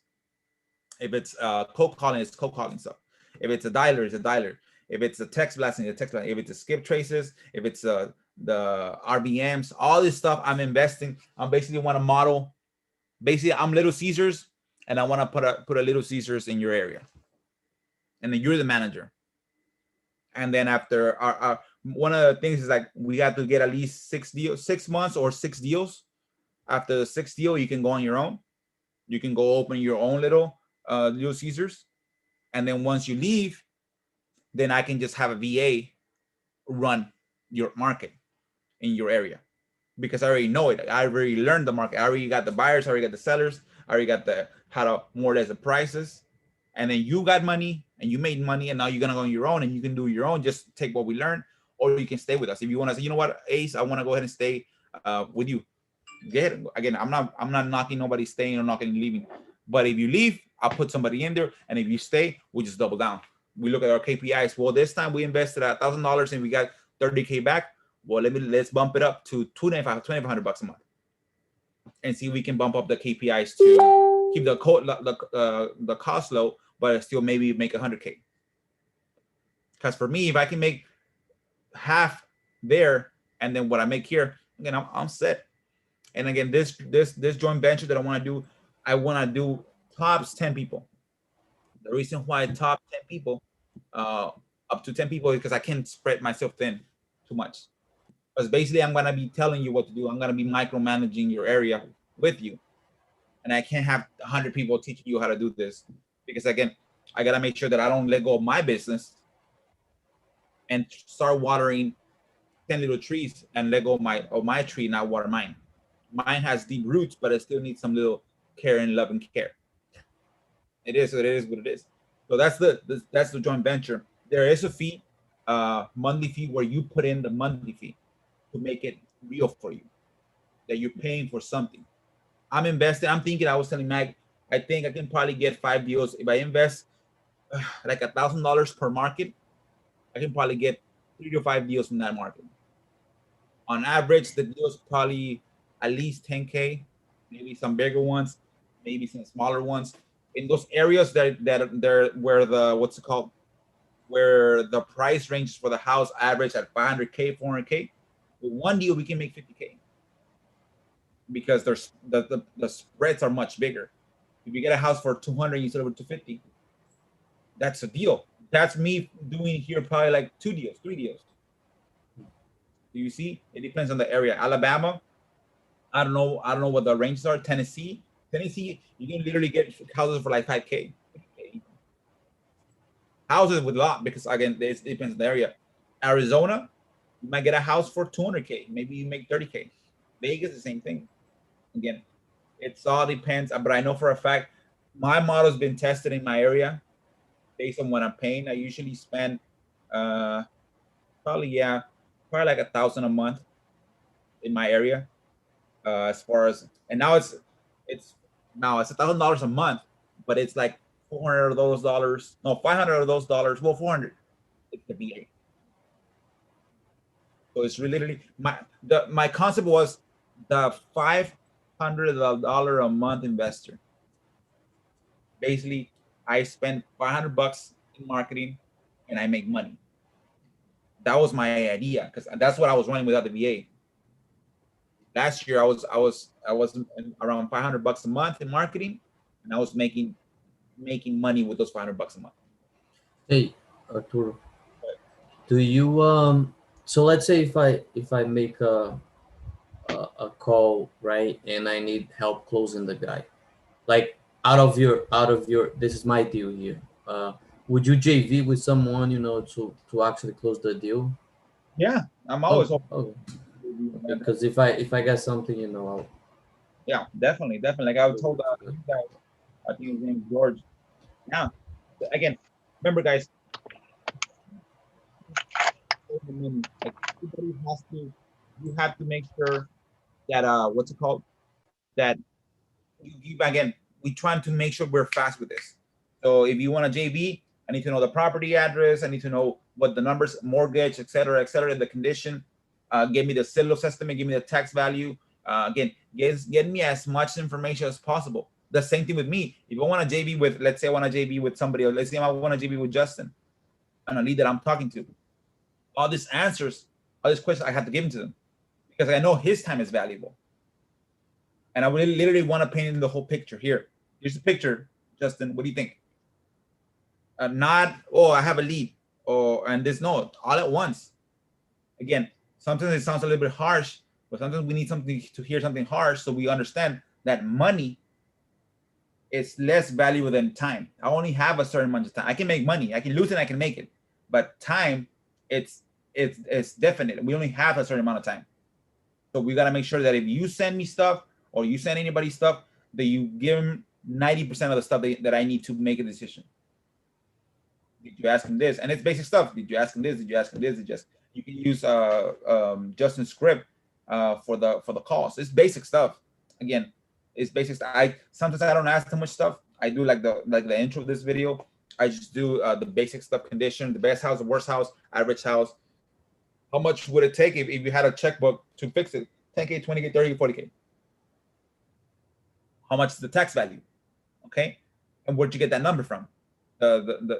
If it's cold calling, it's cold calling stuff. If it's a dialer, it's a dialer. If it's a text blasting, it's a text blasting. If it's a skip traces, if it's the RBMs, all this stuff I'm investing. I basically want to model. Basically, I'm Little Caesars, and I want to put a Little Caesars in your area, and then you're the manager. And then after our one of the things is like we got to get at least 6 months or 6 deals. After the 6th deal, you can go on your own. You can go open your own Little Caesars, and then once you leave, then I can just have a VA run your market in your area, because I already know it. I already learned the market. I already got the buyers. I already got the sellers. I already got the how to more or less the prices. And then you got money and you made money, and now you're gonna go on your own and you can do your own. Just take what we learned, or you can stay with us. If you want to say, you know what, Ace, I want to go ahead and stay with you. Get it. Again, I'm not knocking nobody staying or knocking leaving. But if you leave, I'll put somebody in there, and if you stay, we just double down. We look at our KPIs. Well, this time we invested $1,000 and we got 30K back. Well, let's bump it up to $2,500 a month, and see if we can bump up the KPIs to keep the cost low, but still maybe make 100K. Because for me, if I can make half there and then what I make here, again, I'm set. And again, this joint venture that I want to do tops 10 people. The reason why I top 10 people, up to 10 people, is because I can't spread myself thin too much. Because basically, I'm gonna be telling you what to do. I'm gonna be micromanaging your area with you, and I can't have 100 people teaching you how to do this, because again, I gotta make sure that I don't let go of my business and start watering 10 little trees and let go of my tree, not water mine. Mine has deep roots, but it still needs some little care and love and care. It is what it is. So that's the joint venture. There is a fee, monthly fee, where you put in the monthly fee to make it real for you, that you're paying for something. I'm investing. I'm thinking. I was telling Mag, I think I can probably get 5 deals if I invest like $1,000 per market. I can probably get 3 to 5 deals from that market. On average, the deals probably at least 10K, maybe some bigger ones, maybe some smaller ones. In those areas that they're where the where the price ranges for the house average at 500K, 400K. With one deal, we can make 50K, because there's the spreads are much bigger. If you get a house for 200 instead of 250, that's a deal. That's me doing here probably like 2 deals, 3 deals. Do you see? It depends on the area. Alabama, I don't know what the ranges are. Tennessee, you can literally get houses for like 5K. Houses with a lot, because again, it depends on the area. Arizona, you might get a house for 200K. Maybe you make 30K. Vegas, the same thing. Again, it all depends. But I know for a fact, my model has been tested in my area based on what I'm paying. I usually spend probably like $1,000 a month in my area. As far as, and now it's $1,000 a month, but it's like 400 of those dollars, no, 500 of those dollars, well, 400, it's the VA. So it's really my concept was the $500 a month investor. Basically, I spend $500 in marketing and I make money. That was my idea, because that's what I was running without the VA. Last year, I was around $500 a month in marketing, and I was making money with those $500 a month. Hey, Arturo, do you So let's say if I make a call, right, and I need help closing the guy, like out of your this is my deal here. Would you JV with someone, you know, to actually close the deal? Yeah, I'm always Oh, open oh, to okay. that. Because if I got something, you know, Yeah, definitely, definitely. Like I I'll told do it. you guys, I think his name's George. Now, again, remember, guys, like everybody has to, you have to make sure that what's it called? That you again, we trying to make sure we're fast with this. So if you want a JV, I need to know the property address. I need to know what the numbers, mortgage, et cetera, the condition. Give me the sales estimate. Give me the tax value. Again, get me as much information as possible. The same thing with me. If I want a JV with, let's say I want a JV with somebody else. Let's say I want a JV with Justin, and a lead that I'm talking to. All these answers, all these questions, I have to give them to them because I know his time is valuable. And I would literally want to paint in the whole picture. Here's the picture, Justin. What do you think? Not, oh, I have a lead, or and this, no, all at once. Again, sometimes it sounds a little bit harsh, but sometimes we need something to hear something harsh so we understand that money is less valuable than time. I only have a certain amount of time. I can make money, I can lose it, I can make it, but time, it's definite. We only have a certain amount of time. So we got to make sure that if you send me stuff or you send anybody stuff, that you give them 90% of the stuff that I need to make a decision. Did you ask him this? And it's basic stuff. Did you ask him this? Did you ask him this? You can use Justin's script for the calls. It's basic stuff. Again, it's basic stuff. Sometimes I don't ask too much stuff. I do like the intro of this video. I just do the basic stuff: condition, the best house, the worst house, average house. How much would it take if you had a checkbook to fix it? 10K, 20K, 30K, 40K. How much is the tax value? Okay, and where'd you get that number from?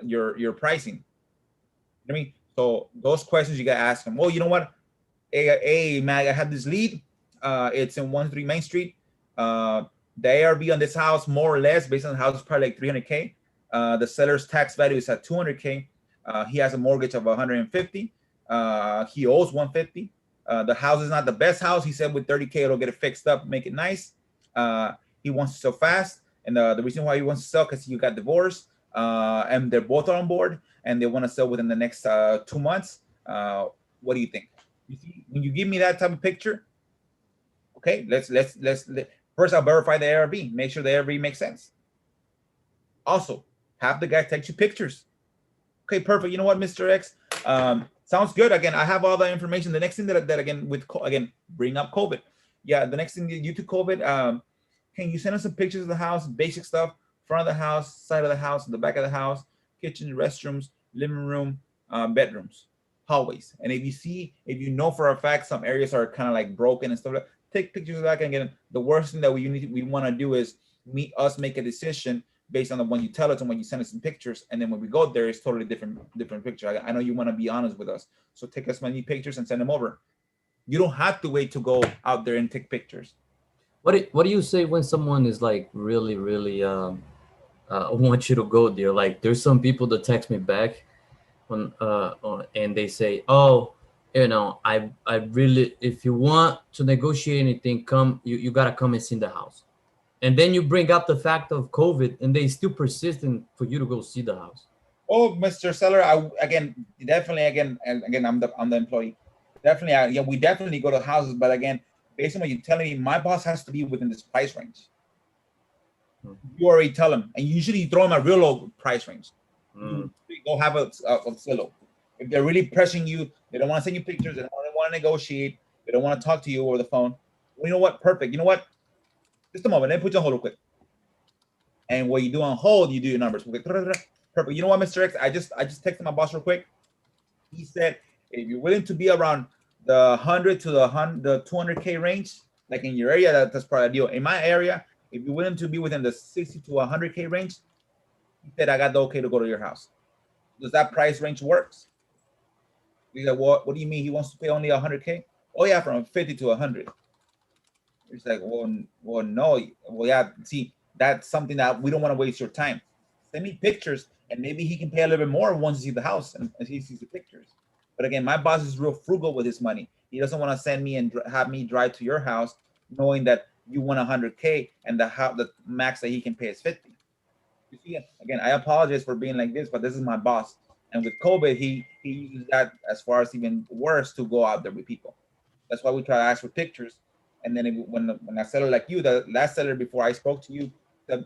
Your pricing. You know what I mean? So those questions you gotta ask them. Well, you know what? Hey, Mag, I have this lead. It's in 1-3 Main Street. The ARV on this house, more or less, based on the house, is probably like 300K. The seller's tax value is at 200K. He has a mortgage of 150. He owes 150. The house is not the best house. He said with 30K, it'll get it fixed up, make it nice. He wants to sell fast. And the reason why he wants to sell, because you got divorced, and they're both on board, and they want to sell within the next 2 months. What do you think? You see, when you give me that type of picture, okay, let's first I'll verify the ARV, make sure the ARV makes sense. Also, have the guy text you pictures. Okay, perfect. You know what, Mr. X? Sounds good. Again, I have all the information. The next thing that again bring up COVID. Yeah, the next thing due to COVID, can you send us some pictures of the house, basic stuff, front of the house, side of the house, the back of the house, kitchen, restrooms, living room, bedrooms, hallways. And if you know for a fact some areas are kind of like broken and stuff like that, take pictures of that. And again, the worst thing that we want to do is make a decision based on the one you tell us and when you send us some pictures, and then when we go there, it's totally different picture. I know you want to be honest with us, so take as many pictures and send them over. You don't have to wait to go out there and take pictures. What do you say when someone is like really want you to go there? Like there's some people that text me back and they say, oh, you know, I really, if you want to negotiate anything, you gotta come and see the house. And then you bring up the fact of COVID, and they still persistent for you to go see the house. Oh, Mr. Seller, definitely I'm the employee. Definitely, yeah, we definitely go to houses, but again, based on what you're telling me, my boss has to be within this price range. You already tell him, and usually you throw him a real low price range. You go have a silo. If they're really pressing you, they don't want to send you pictures, they don't want to negotiate, they don't want to talk to you over the phone. Well, you know what? Perfect. You know what? Just a moment. Let me put you on hold real quick. And what you do on hold, you do your numbers. Perfect. You know what, Mr. X? I just texted my boss real quick. He said, if you're willing to be around the 100 to the 200K range, like in your area, that's probably a deal. In my area, if you're willing to be within the 60 to 100K range, he said, I got the okay to go to your house. Does that price range works? He's like, what do you mean? He wants to pay only 100K? Oh yeah, from 50 to 100. It's like, well, no. Well, yeah, see, that's something that we don't want to waste your time. Send me pictures, and maybe he can pay a little bit more once he sees the house and he sees the pictures. But again, my boss is real frugal with his money. He doesn't want to send me and have me drive to your house knowing that you want 100K and the max that he can pay is 50. You see, again, I apologize for being like this, but this is my boss. And with COVID, he uses that as far as even worse to go out there with people. That's why we try to ask for pictures. And then when a seller like you, the last seller before I spoke to you,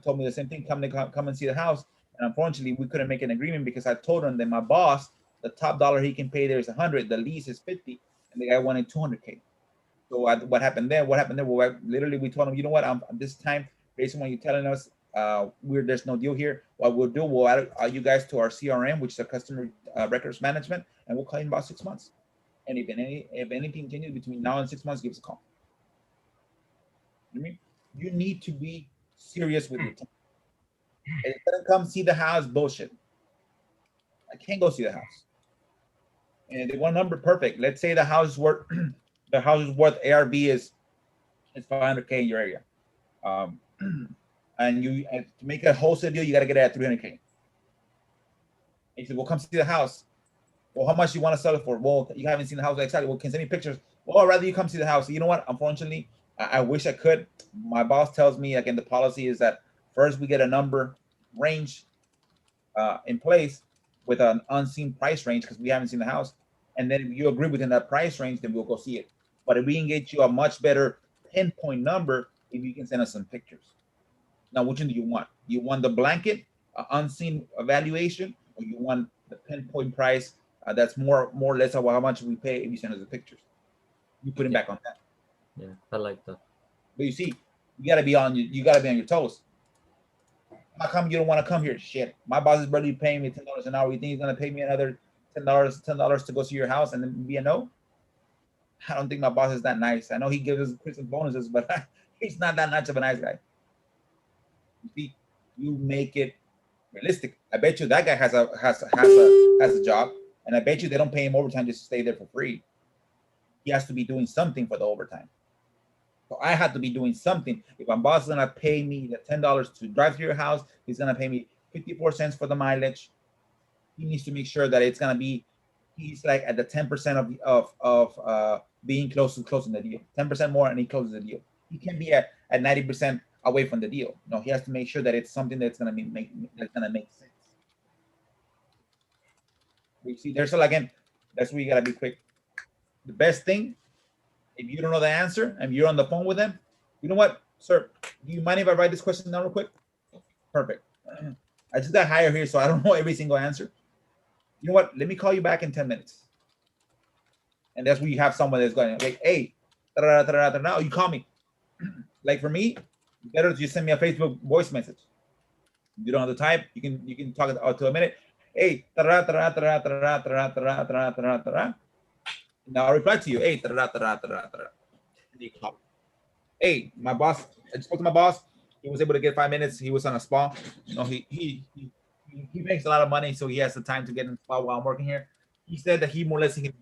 told me the same thing, come and see the house. And unfortunately, we couldn't make an agreement because I told him that my boss, the top dollar he can pay there is 100, the lease is 50, and the guy wanted 200K. So what happened there? Well, literally we told him, you know what? This time, based on what you're telling us, there's no deal here. What we'll do, we'll add you guys to our CRM, which is a customer records management, and we'll call you in about 6 months. And if anything changes between now and 6 months, give us a call. You need to be serious with your time. If it doesn't come see the house, bullshit. I can't go see the house. And they want number perfect. Let's say the house is worth ARV is 500K in your area. And to make a wholesale deal, you got to get it at 300K. He said, well, come see the house. Well, how much you want to sell it for? Well, you haven't seen the house exactly. Well, can send me pictures. Well, I'd rather you come see the house. You know what? Unfortunately, I wish I could. My boss tells me, again, the policy is that first we get a number range in place with an unseen price range because we haven't seen the house. And then if you agree within that price range, then we'll go see it. But if we can get you a much better pinpoint number, if you can send us some pictures. Now, which one do you want? You want the blanket, unseen evaluation, or you want the pinpoint price that's more or less of how much we pay if you send us the pictures? You put him back on that. Yeah, I like that. But you see, you gotta be on your toes. How come you don't want to come here? Shit, my boss is barely paying me $10 an hour. You think he's gonna pay me another $10 to go see your house and then be a no? I don't think my boss is that nice. I know he gives us Christmas bonuses, but he's not that much of a nice guy. You see, you make it realistic. I bet you that guy has a job, and I bet you they don't pay him overtime just to stay there for free. He has to be doing something for the overtime. So I have to be doing something. If my boss is gonna pay me the $10 to drive to your house, he's gonna pay me 54 cents for the mileage. He needs to make sure that it's gonna be. He's like at the 10% of being closing the deal. 10% more, and he closes the deal. He can't be at 90% away from the deal. No, he has to make sure that it's something that's gonna make sense. We see there's again. That's where you gotta be quick. The best thing, if you don't know the answer and you're on the phone with them, you know what, sir? Do you mind if I write this question down real quick? Perfect. I just got hired here, so I don't know every single answer. You know what? Let me call you back in 10 minutes. And that's where you have someone that's going like, hey, now you call me. Like for me, better just send me a Facebook voice message. You don't have to type. You can talk out to a minute. Hey, now I'll reply to you. Hey, hey, my boss. I just spoke to my boss. He was able to get 5 minutes. He was on a spa. You know, he makes a lot of money, so he has the time to get in the spa while I'm working here. He said that he more or less can do it.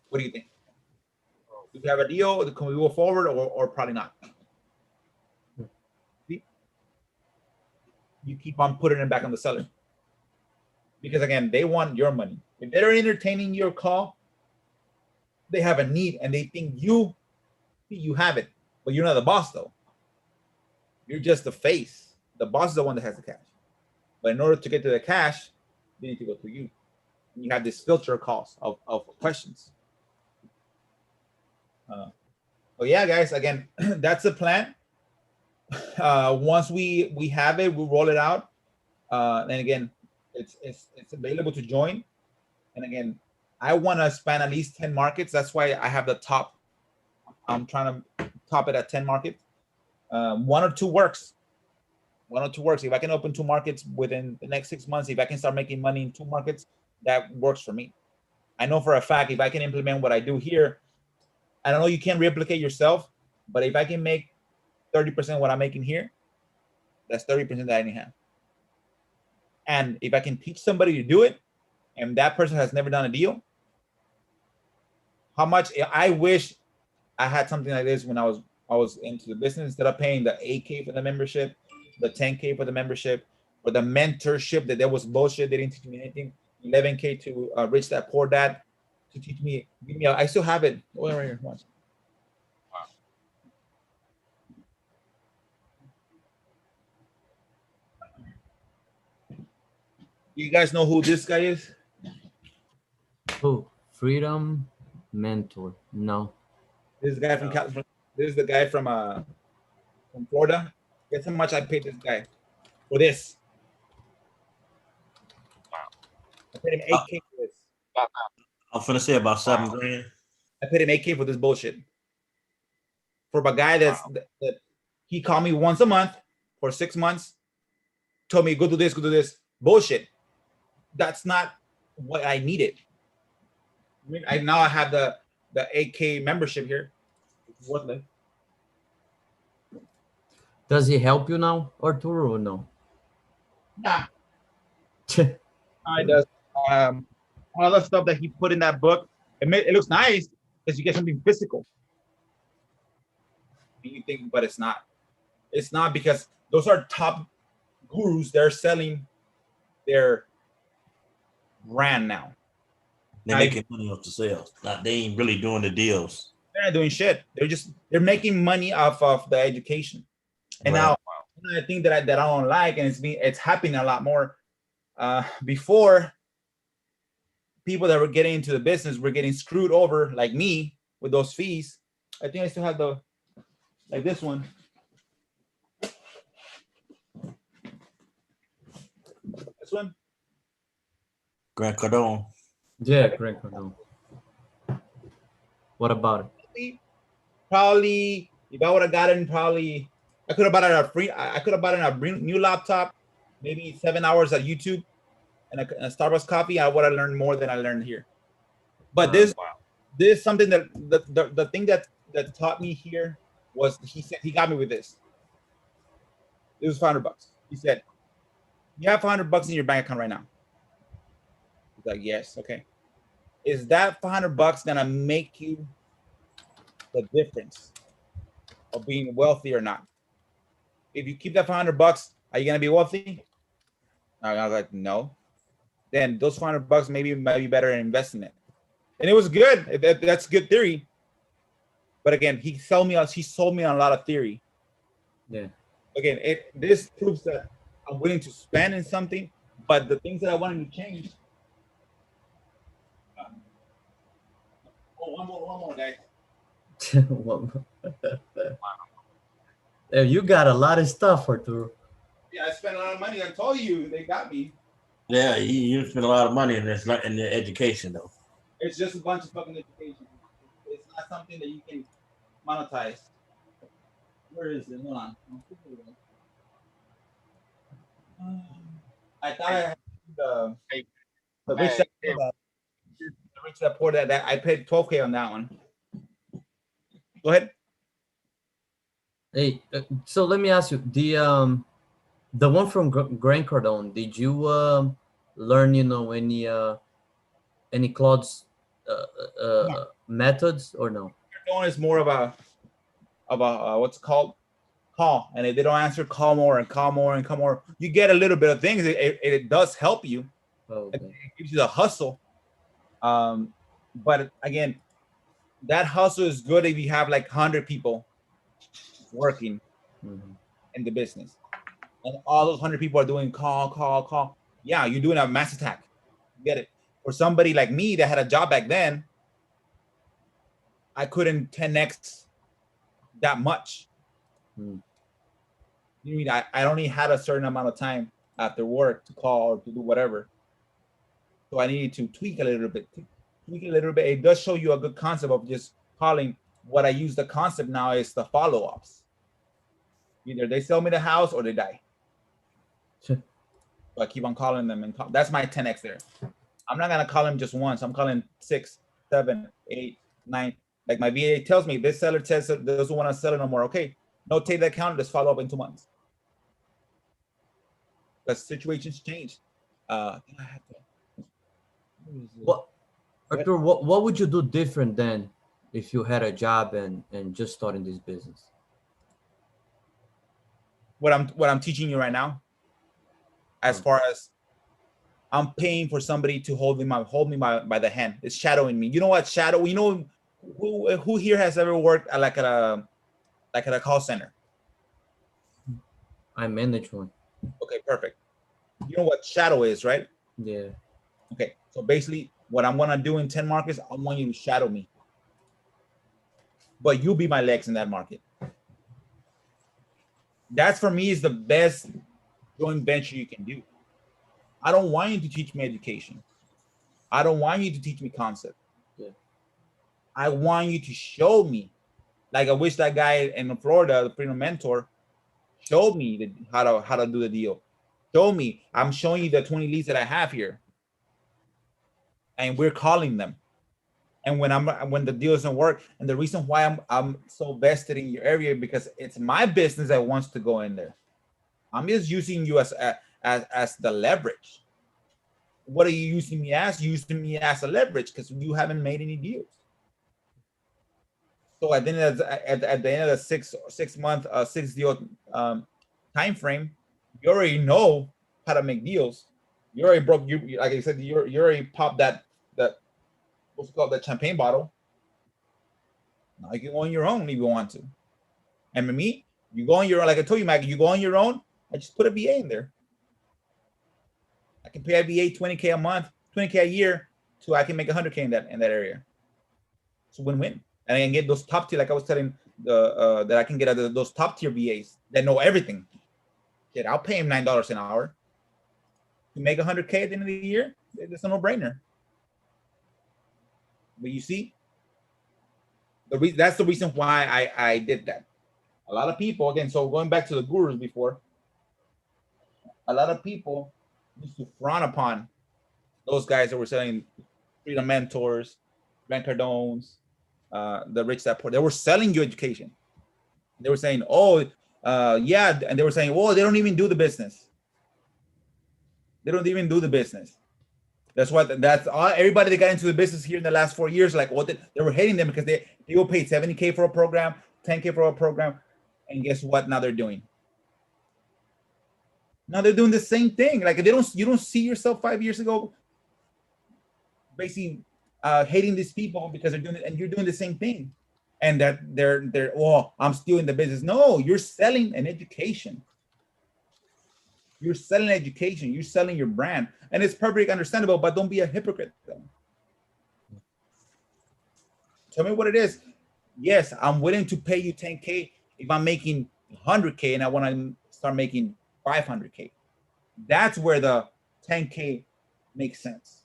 What do you think? Do we have a deal? Can we go forward or probably not? See? You keep on putting it back on the seller. Because again, they want your money. If they're entertaining your call, they have a need and they think you have it, but you're not the boss though. You're just the face. The boss is the one that has the cash. But in order to get to the cash, they need to go through you. And you have this filter calls of questions. But yeah, guys, again, that's the plan. Once we have it, we'll roll it out. And again, it's available to join. And again, I want to span at least 10 markets. That's why I have the top. I'm trying to top it at 10 markets. One or two works. If I can open 2 markets within the next 6 months, if I can start making money in 2 markets, that works for me. I know for a fact if I can implement what I do here, I don't know, you can't replicate yourself, but if I can make 30% what I'm making here, that's 30% that I didn't have. And if I can teach somebody to do it, and that person has never done a deal, how much I wish I had something like this when I was into the business. Instead of paying the 8K for the membership, the 10K for the membership, or the mentorship that was bullshit. They didn't teach me anything. 11K to Rich Dad Poor Dad to teach me. I still have it. Oh, right here. Watch. You guys know who this guy is? Who? Freedom Mentor. No. This guy from California. This is the guy from Florida. Guess how much I paid this guy for this? I paid him 8K for this. I'm finna say about 7 grand. I paid him 8K for this bullshit. For a guy that he called me once a month for 6 months, told me go do this, go do this. Bullshit. That's not what I needed. I mean, now I have the 8K membership here. What the? Does he help you now, Arturo, or no? Nah. It does. All the stuff that he put in that book, it looks nice because you get something physical. And you think, but it's not. It's not because those are top gurus. They're selling their brand now. They're making money off the sales. They ain't really doing the deals. They're not doing shit. They're making money off of the education. And Right. now I think that I don't like, and it's happening a lot more. Before, people that were getting into the business were getting screwed over, like me, with those fees. I think I still have like this one. This one. Grant Cardone. Yeah, Grant Cardone. What about it? Probably, if I would have gotten, I could have bought it I could have bought it a new laptop, maybe 7 hours at YouTube, and a Starbucks coffee. I would have learned more than I learned here. But this is something that the thing that taught me here was he got me with this. It was $500. He said, "You have $500 in your bank account right now." He's like, "Yes, okay." Is that $500 gonna make you the difference of being wealthy or not? If you keep that $500, are you gonna be wealthy? I was like, no. Then those $500 maybe might be better in investing it. And it was good. That's good theory. But again, he sold me on a lot of theory. Yeah. Again, this proves that I'm willing to spend in something, but the things that I wanted to change. One more, guys. You got a lot of stuff, Arturo. Yeah, I spent a lot of money. I told you they got me. Yeah, you spend a lot of money in this, in the education though. It's just a bunch of fucking education. It's not something that you can monetize. Where is it? Hold on. I thought I had the Rich Dad Poor Dad. I paid $12K on that one. Go ahead. Hey, so let me ask you, the one from Grant Cardone, did you learn, any Claude's methods or no? Cardone is more of a what's it called? Call, and if they don't answer, call more and call more and call more. You get a little bit of things. It does help you. Oh, okay. It gives you the hustle. But again, that hustle is good if you have like 100 people working in the business, and all those 100 people are doing call. Yeah, you're doing a mass attack. Get it? For somebody like me that had a job back then, I couldn't 10x that much. You mean I only had a certain amount of time after work to call or to do whatever. So I needed to tweak a little bit. It does show you a good concept of just calling. What I use the concept now is the follow-ups. Either they sell me the house or they die. Sure. So I keep on calling them, and that's my 10x there. I'm not gonna call them just once. I'm calling 6, 7, 8, 9. Like my VA tells me, this seller says doesn't want to sell it no more. Okay, no, take that account. Let's follow up in 2 months. The situations change. What, Arturo? What would you do different then if you had a job and just starting this business? What I'm teaching you right now, as far as I'm paying for somebody to hold me by the hand. It's shadowing me. You know what? Shadow. You know who here has ever worked at like at a call center? I manage one. Okay, perfect. You know what shadow is, right? Yeah. Okay, so basically, what I'm gonna do in 10 markets, I want you to shadow me, but you be my legs in that market. That's for me is the best joint venture you can do. I don't want you to teach me education. I don't want you to teach me concept. Yeah. I want you to show me. Like I wish that guy in Florida, the freedom mentor, showed me how to do the deal. Show me. I'm showing you the 20 leads that I have here, and we're calling them. And when the deal doesn't work, and the reason why I'm so vested in your area because it's my business that wants to go in there. I'm just using you as the leverage. What are you using me as? Using me as a leverage because you haven't made any deals. So at the end of the 6 month 6 deal time frame, you already know how to make deals. You already broke you like I said, you already popped that what's it called, that champagne bottle. Now you can go on your own if you want to. And for me, you go on your own, like I told you, Maggie, you go on your own. I just put a VA in there. I can pay a VA 20K a month, 20K a year, so I can make 100K in that area. It's a win-win. And I can get those top tier, like I was telling that I can get those top tier VAs that know everything. Shit, I'll pay him $9 an hour to make 100K at the end of the year. It's a no-brainer. But you see, that's the reason why I did that. A lot of people, again, so going back to the gurus before, a lot of people used to frown upon those guys that were selling freedom mentors, Grant Cardones, the rich that poor. They were selling you education. They were saying, oh, yeah, and they were saying, oh, they don't even do the business. They don't even do the business. That's what that's all. Everybody that got into the business here in the last 4 years, like, what they were hating them because they were paid 70K for a program, 10K for a program, and guess what? Now they're doing. Now they're doing the same thing. Like you don't see yourself 5 years ago, basically hating these people because they're doing it, and you're doing the same thing, and that they're oh, I'm still in the business. No, you're selling an education. You're selling education. You're selling your brand, and it's perfectly understandable. But don't be a hypocrite, though. Tell me what it is. Yes, I'm willing to pay you 10K if I'm making 100K and I want to start making 500K. That's where the 10K makes sense.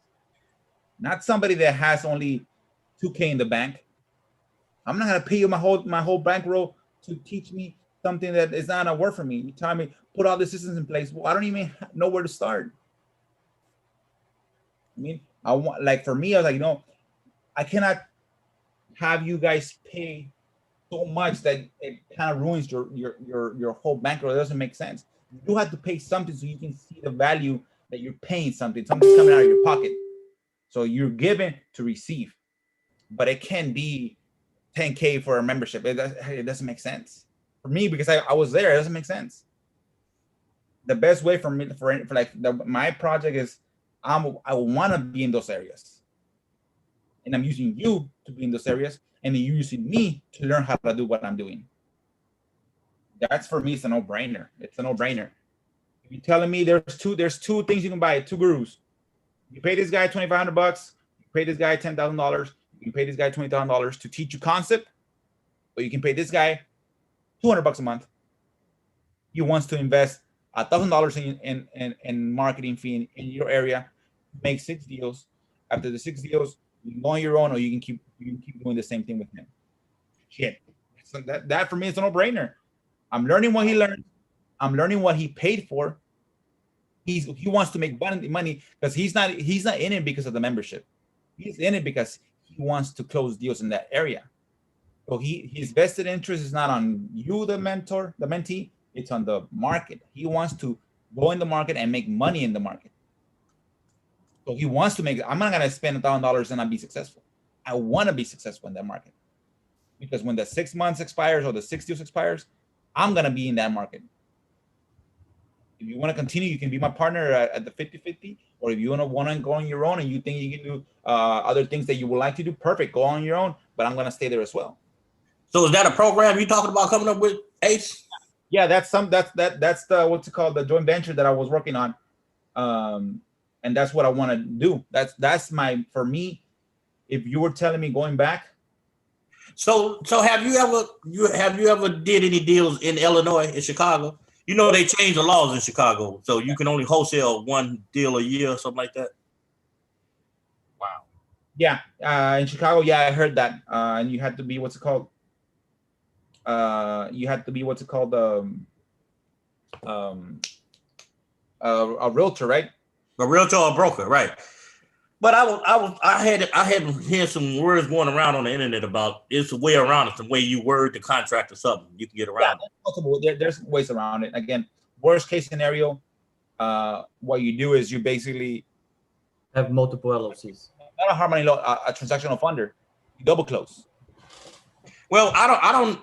Not somebody that has only 2K in the bank. I'm not gonna pay you my whole bankroll to teach me something that is not a word for me. You tell me put all the systems in place. Well, I don't even know where to start. I mean, I want, like, for me, I was like, I cannot have you guys pay so much that it kind of ruins your whole bankroll. It doesn't make sense. You have to pay something so you can see the value that you're paying something's coming out of your pocket. So you're given to receive, but it can be 10K for a membership. It doesn't make sense for me because I was there. It doesn't make sense. The best way for me for like my project is I want to be in those areas, and I'm using you to be in those areas, and you're using me to learn how to do what I'm doing. That's for me. It's a no-brainer. It's a no-brainer. If you're telling me there's two things you can buy, two gurus. You pay this guy $2,500. You pay this guy $10,000. You can pay this guy $20,000 to teach you concept, or you can pay this guy $200 a month. He wants to invest $1,000 in marketing fee in your area, make 6 deals. After the 6 deals, you can go on your own, or you can keep doing the same thing with him. Shit, so that for me is a no-brainer. I'm learning what he learned. I'm learning what he paid for. He wants to make money because he's not in it because of the membership. He's in it because he wants to close deals in that area. So his vested interest is not on you, the mentor, the mentee. It's on the market. He wants to go in the market and make money in the market. So he wants to make. I'm not gonna spend $1,000 and not be successful. I want to be successful in that market because when the 6 months expires or the 6 deals expires, I'm gonna be in that market. If you want to continue, you can be my partner at the 50-50. Or if you want to go on your own and you think you can do other things that you would like to do, perfect. Go on your own. But I'm gonna stay there as well. So is that a program you talking about coming up with, Ace? Yeah, that's the what's it called, the joint venture that I was working on, and that's what I want to do. That's my, for me. If you were telling me going back, So have you ever did any deals in Illinois, in Chicago? You know they changed the laws in Chicago, so you can only wholesale one deal a year or something like that. Wow. yeah, in Chicago, yeah, I heard that, and you had to be what's it called, a realtor, right? A realtor or a broker, right? But I had heard some words going around on the internet about it's a way around it, some way you word the contract or something. You can get around it. Multiple. There's ways around it. Again, worst case scenario, what you do is you basically Have multiple LLCs. not a hard money loan, a transactional funder. You double close. Well, I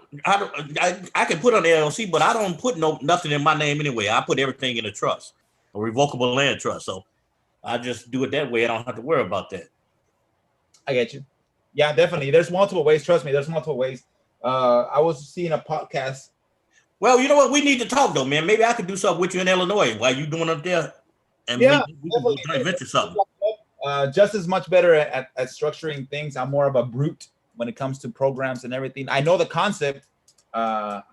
can put on the LLC, but I don't put nothing in my name anyway. I put everything in a trust, a revocable land trust. So I just do it that way. I don't have to worry about that. I get you. Yeah, definitely. There's multiple ways. Trust me, there's multiple ways. I was seeing a podcast. Well, you know what? We need to talk though, man. Maybe I could do something with you in Illinois while you doing up there, and Yeah, we can joint venture something. Just as much better at structuring things. I'm more of a brute when it comes to programs and everything. I know the concept, but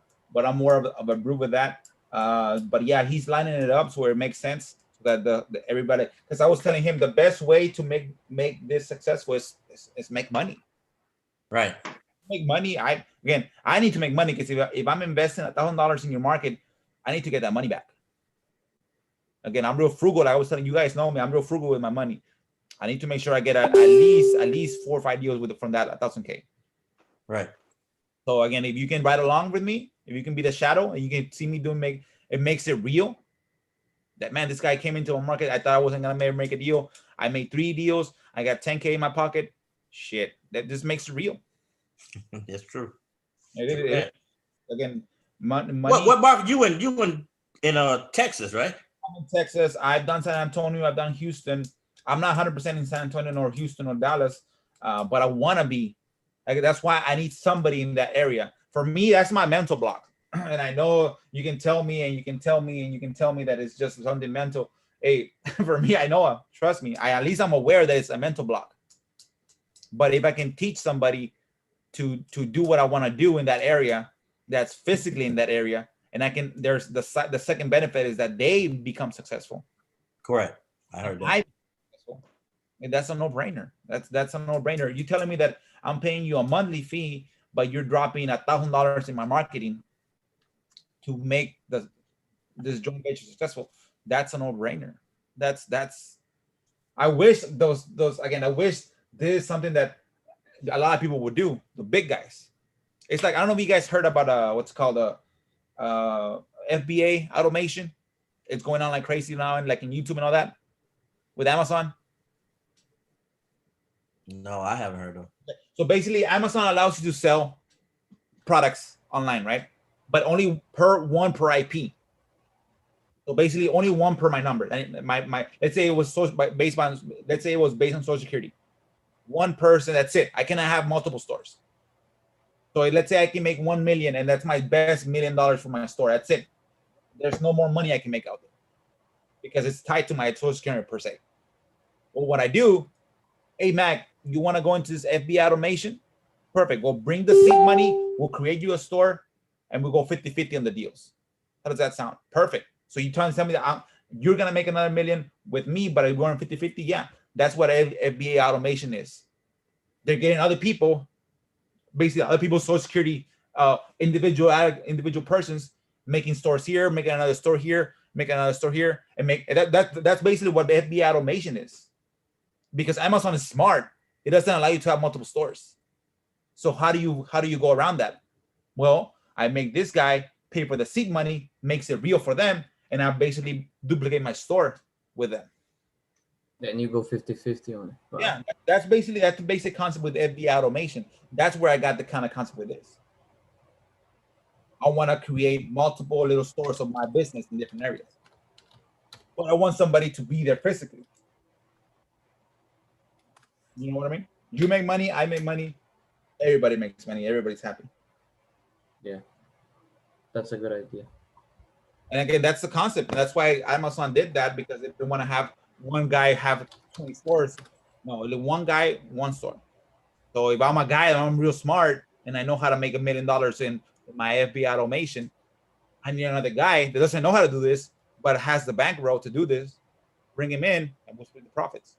I'm more of a brute with that. But yeah, he's lining it up so where it makes sense, so that the everybody. Because I was telling him the best way to make this successful is make money. Right. Make money. I need to make money, because if I'm investing $1,000 in your market, I need to get that money back. Again, I'm real frugal. I was telling you guys, know me. I'm real frugal with my money. I need to make sure I get at least 4 or 5 deals from that 1,000K. Right. So again, if you can ride along with me, if you can be the shadow and you can see me it makes it real. That, man, this guy came into a market. I thought I wasn't gonna make a deal. I made 3 deals. I got 10K in my pocket. Shit, that just makes it real. That's true. Again, money. What market you in Texas, right? I'm in Texas. I've done San Antonio. I've done Houston. I'm not 100% in San Antonio or Houston or Dallas, but I want to be. That's why I need somebody in that area. For me, that's my mental block. And I know you can tell me and you can tell me and you can tell me that it's just something mental. Hey, for me, I know, trust me, at least I'm aware that it's a mental block. But if I can teach somebody to do what I want to do in that area, that's physically in that area, and there's the second benefit is that they become successful. Correct. I heard that. And that's a no-brainer. That's a no-brainer. You telling me that I'm paying you a monthly fee, but you're dropping $1,000 in my marketing to make this joint venture successful? That's a no-brainer. That's. I wish I wish this is something that a lot of people would do. The big guys. It's like, I don't know if you guys heard about what's called FBA automation. It's going on like crazy now, and like in YouTube and all that with Amazon. No, I haven't heard of. So basically, Amazon allows you to sell products online, right? But only one per IP. So basically, only one per my number. And my let's say it was based on Social Security. One person, that's it. I cannot have multiple stores. So let's say I can make 1 million, and that's my best $1 million for my store. That's it. There's no more money I can make out there because it's tied to my Social Security per se. Well, what I do, hey Mac, you want to go into this FBA automation? Perfect. We'll bring the seed money. We'll create you a store, and we'll go 50-50 on the deals. How does that sound? Perfect. So you tell me that you're gonna make another $1 million with me, but I'm going 50-50. Yeah, that's what FBA automation is. They're getting other people, basically other people's Social Security, individual persons making stores here, making another store here, making another store here, and that's basically what the FBA automation is. Because Amazon is smart, it doesn't allow you to have multiple stores. So how do you go around that? Well, I make this guy pay for the seed money, makes it real for them, and I basically duplicate my store with them. Then you go 50-50 on it. Wow. Yeah, that's the basic concept with FBA automation. That's where I got the kind of concept with this. I want to create multiple little stores of my business in different areas. but I want somebody to be there physically. You know what I mean? You make money, I make money, everybody makes money, everybody's happy. That's a good idea. And again, that's the concept. And that's why Amazon did that, because if they want to have one guy have 20 stores, no, only one guy, one store. So if I'm a guy and I'm real smart and I know how to make $1 million in my FBA automation, I need another guy that doesn't know how to do this, but has the bankroll to do this, bring him in, and we'll split the profits.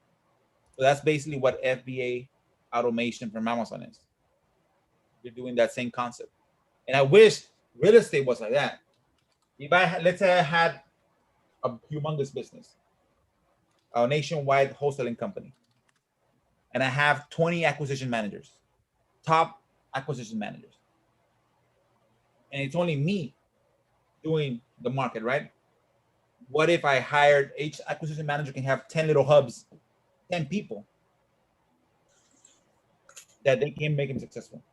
So that's basically what FBA automation from Amazon is. You're doing that same concept. And I wish real estate was like that. If let's say I had a humongous business, a nationwide wholesaling company, and I have 20 acquisition managers, top acquisition managers, and it's only me doing the market, right? What if I hired, each acquisition manager can have 10 little hubs, 10 people that they can make them successful.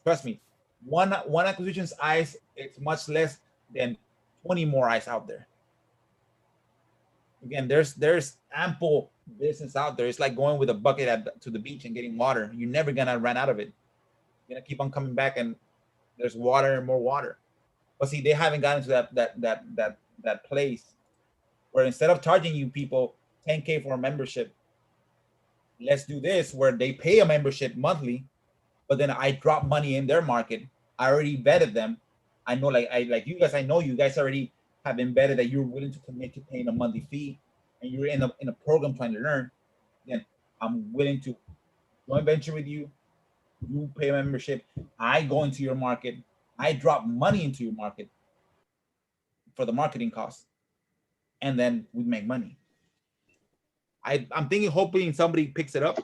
Trust me, one acquisition's eyes, it's much less than 20 more eyes out there. Again, there's ample business out there. It's like going with a bucket to the beach and getting water. You're never gonna run out of it. You're gonna keep on coming back, and there's water and more water. But see, they haven't gotten to that place where instead of charging you people $10K for a membership, let's do this where they pay a membership monthly, but then I drop money in their market. I already vetted them. I know, like you guys, I know you guys already have embedded that you're willing to commit to paying a monthly fee, and you're in a program trying to learn. Then I'm willing to joint venture with you. You pay a membership. I go into your market. I drop money into your market for the marketing costs, and then we make money. I'm thinking, hoping somebody picks it up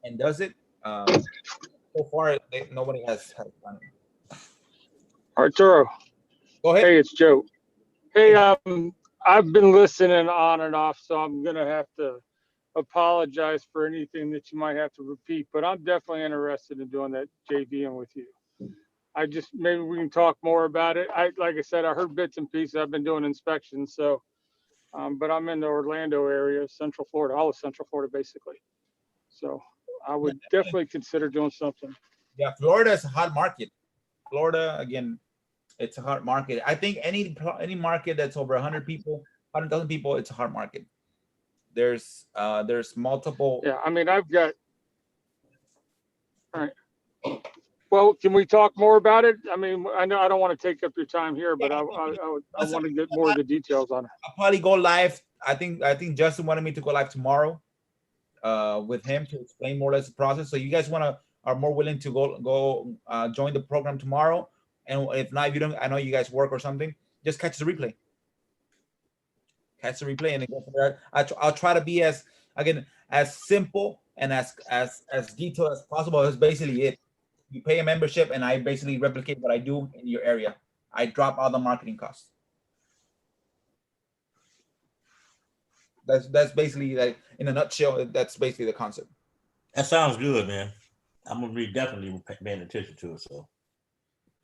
and does it. So far, nobody has done it. Arturo, Go ahead. hey, it's Joe. Hey, I've been listening on and off, so I'm gonna have to apologize for anything that you might have to repeat, but I'm definitely interested in doing that JVing with you. Maybe we can talk more about it. Like I said, I heard bits and pieces. I've been doing inspections, so, but I'm in the Orlando area, Central Florida, all of Central Florida, basically. So I would definitely consider doing something. Yeah, Florida is a hot market. Florida, again, it's a hot market. I think any market that's over 100 people, 100,000 people, it's a hard market. There's multiple. Yeah, I mean, I've got. All right. Well, can we talk more about it? I mean, I know I don't want to take up your time here, but I want to get more of the details on it. I'll probably go live. I think Justin wanted me to go live tomorrow, with him to explain more or less the process. So you guys are more willing to go join the program tomorrow, and if not, if you don't, I know you guys work or something, just catch the replay. Catch the replay and then go from there. I'll try to be as simple and as detailed as possible. That's basically it. You pay a membership, and I basically replicate what I do in your area. I drop all the marketing costs. That's basically, like, in a nutshell. That's basically the concept. That sounds good, man. I'm gonna be definitely paying attention to it. So,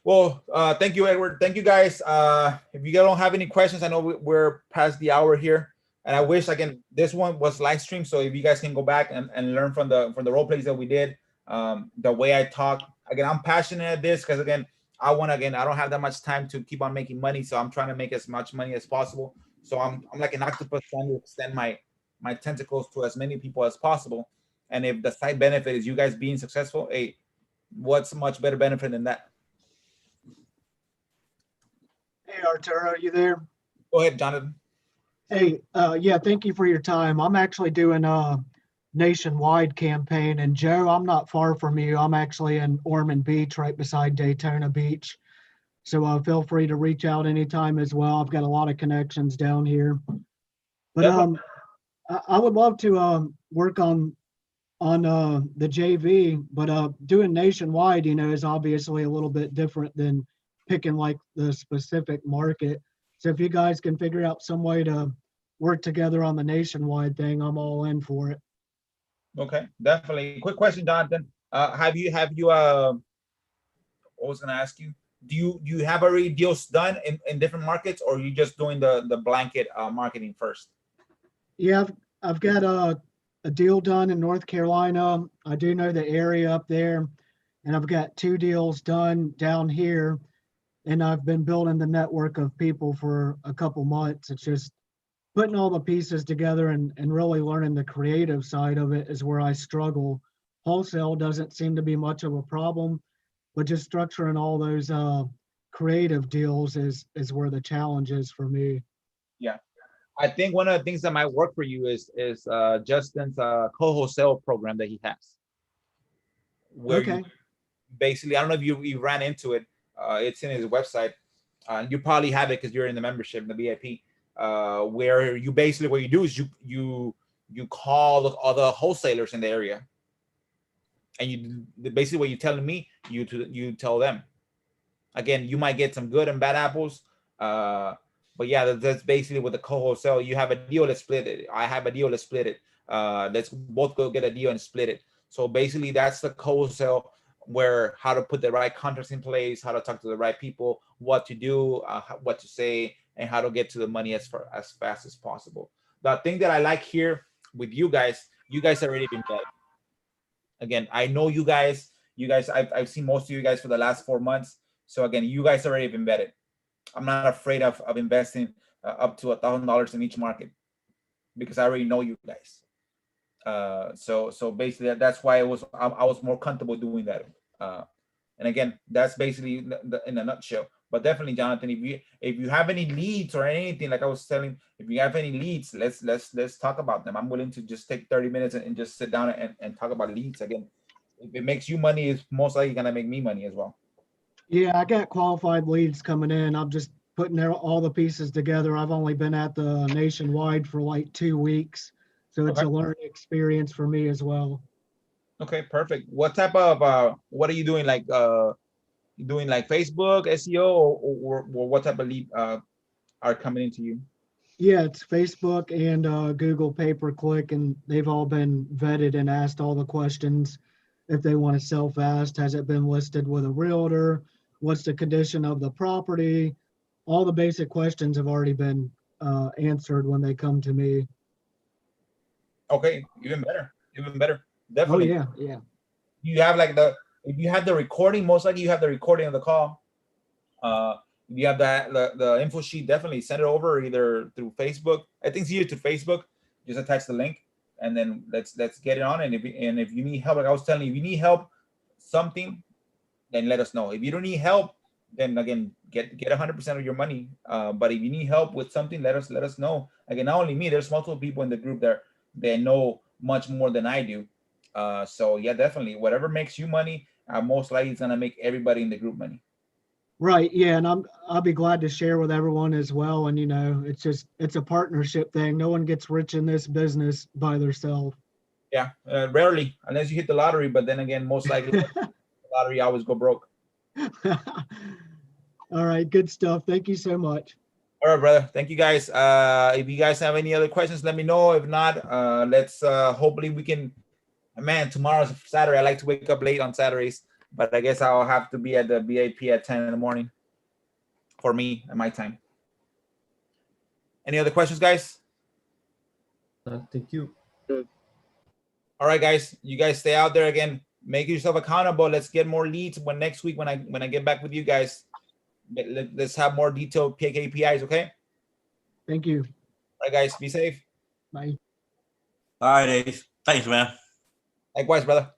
well, thank you, Edward. Thank you, guys. If you guys don't have any questions, I know we're past the hour here, and I wish, again, this one was live stream. So if you guys can go back and learn from the role plays that we did, the way I talk. Again, I'm passionate at this because, again, I don't have that much time to keep on making money, so I'm trying to make as much money as possible. So I'm like an octopus trying to extend my tentacles to as many people as possible. And if the side benefit is you guys being successful, hey, what's a much better benefit than that? Hey, Arturo, you there? Go ahead, Jonathan. Hey, yeah, thank you for your time. I'm actually doing a nationwide campaign, and Joe, I'm not far from you. I'm actually in Ormond Beach, right beside Daytona Beach. So feel free to reach out anytime as well. I've got a lot of connections down here. But I would love to work on the JV, but doing nationwide, is obviously a little bit different than picking like the specific market. So if you guys can figure out some way to work together on the nationwide thing, I'm all in for it. Okay, definitely. Quick question, Jonathan. Have you? I was gonna ask you. do you have already deals done in different markets, or are you just doing the blanket marketing first? Yeah, I've got a deal done in North Carolina. I do know the area up there, and I've got 2 deals done down here. And I've been building the network of people for a couple months. It's just putting all the pieces together and really learning the creative side of it is where I struggle. Wholesale doesn't seem to be much of a problem, but just structuring all those creative deals is where the challenge is for me. Yeah, I think one of the things that might work for you is Justin's co-wholesale program that he has, where Okay. you basically, I don't know if you ran into it. It's in his website. You probably have it because you're in the membership, the VIP. Where you basically, what you do is you call the other wholesalers in the area, and you basically, what you're telling me, you tell them. Again, you might get some good and bad apples, but yeah, that's basically with the co-wholesale. You have a deal, let's split it. I have a deal, let's split it. Let's both go get a deal and split it. So basically, that's the co-wholesale, where how to put the right contracts in place, how to talk to the right people, what to do, what to say, and how to get to the money as fast as possible. The thing that I like here with you guys already been better. Again, I know you guys, I've seen most of you guys for the last 4 months. So again, you guys already been vetted. I'm not afraid of investing up to $1,000 in each market, because I already know you guys. So basically that's why I was more comfortable doing that. And again, that's basically in a nutshell. But definitely, Jonathan, if you have any leads or anything, like I was telling, if you have any leads, let's talk about them. I'm willing to just take 30 minutes and just sit down and talk about leads. Again, if it makes you money, it's most likely gonna make me money as well. Yeah, I got qualified leads coming in. I'm just putting all the pieces together. I've only been at the Nationwide for like 2 weeks, so it's Okay. a learning experience for me as well. Okay, perfect. What type of what are you doing? Like doing like Facebook SEO, or what type of lead are coming into you? Yeah, it's Facebook and Google pay-per-click, and they've all been vetted and asked all the questions. If they want to sell fast, has it been listed with a realtor? What's the condition of the property? All the basic questions have already been answered when they come to me. Okay, even better, Oh definitely. yeah. You have like if you have the recording, most likely you have the recording of the call. If you have the info sheet, definitely send it over either through Facebook. I think it's easier to Facebook. Just attach the link, and then let's get it on. And if you need help, like I was telling you, if you need help something, then let us know. If you don't need help, then again, get 100% of your money. But if you need help with something, let us know. Again, not only me, there's multiple people in the group that they know much more than I do. So yeah, definitely, whatever makes you money, most likely it's gonna make everybody in the group money. Right. Yeah, and I'll be glad to share with everyone as well. And it's a partnership thing. No one gets rich in this business by themselves. Yeah, rarely, unless you hit the lottery. But then again, most likely the lottery always go broke. All right, good stuff. Thank you so much. All right, brother. Thank you, guys. If you guys have any other questions, let me know. If not, let's hopefully we can. Man, tomorrow's Saturday. I like to wake up late on Saturdays, but I guess I'll have to be at the VIP at 10 in the morning for me at my time. Any other questions, guys? Thank you. All right, guys. You guys stay out there again. Make yourself accountable. Let's get more leads when next week when I get back with you guys. Let's have more detailed KPIs, okay? Thank you. All right, guys. Be safe. Bye. All right, Ace. Thanks, man. Likewise, brother.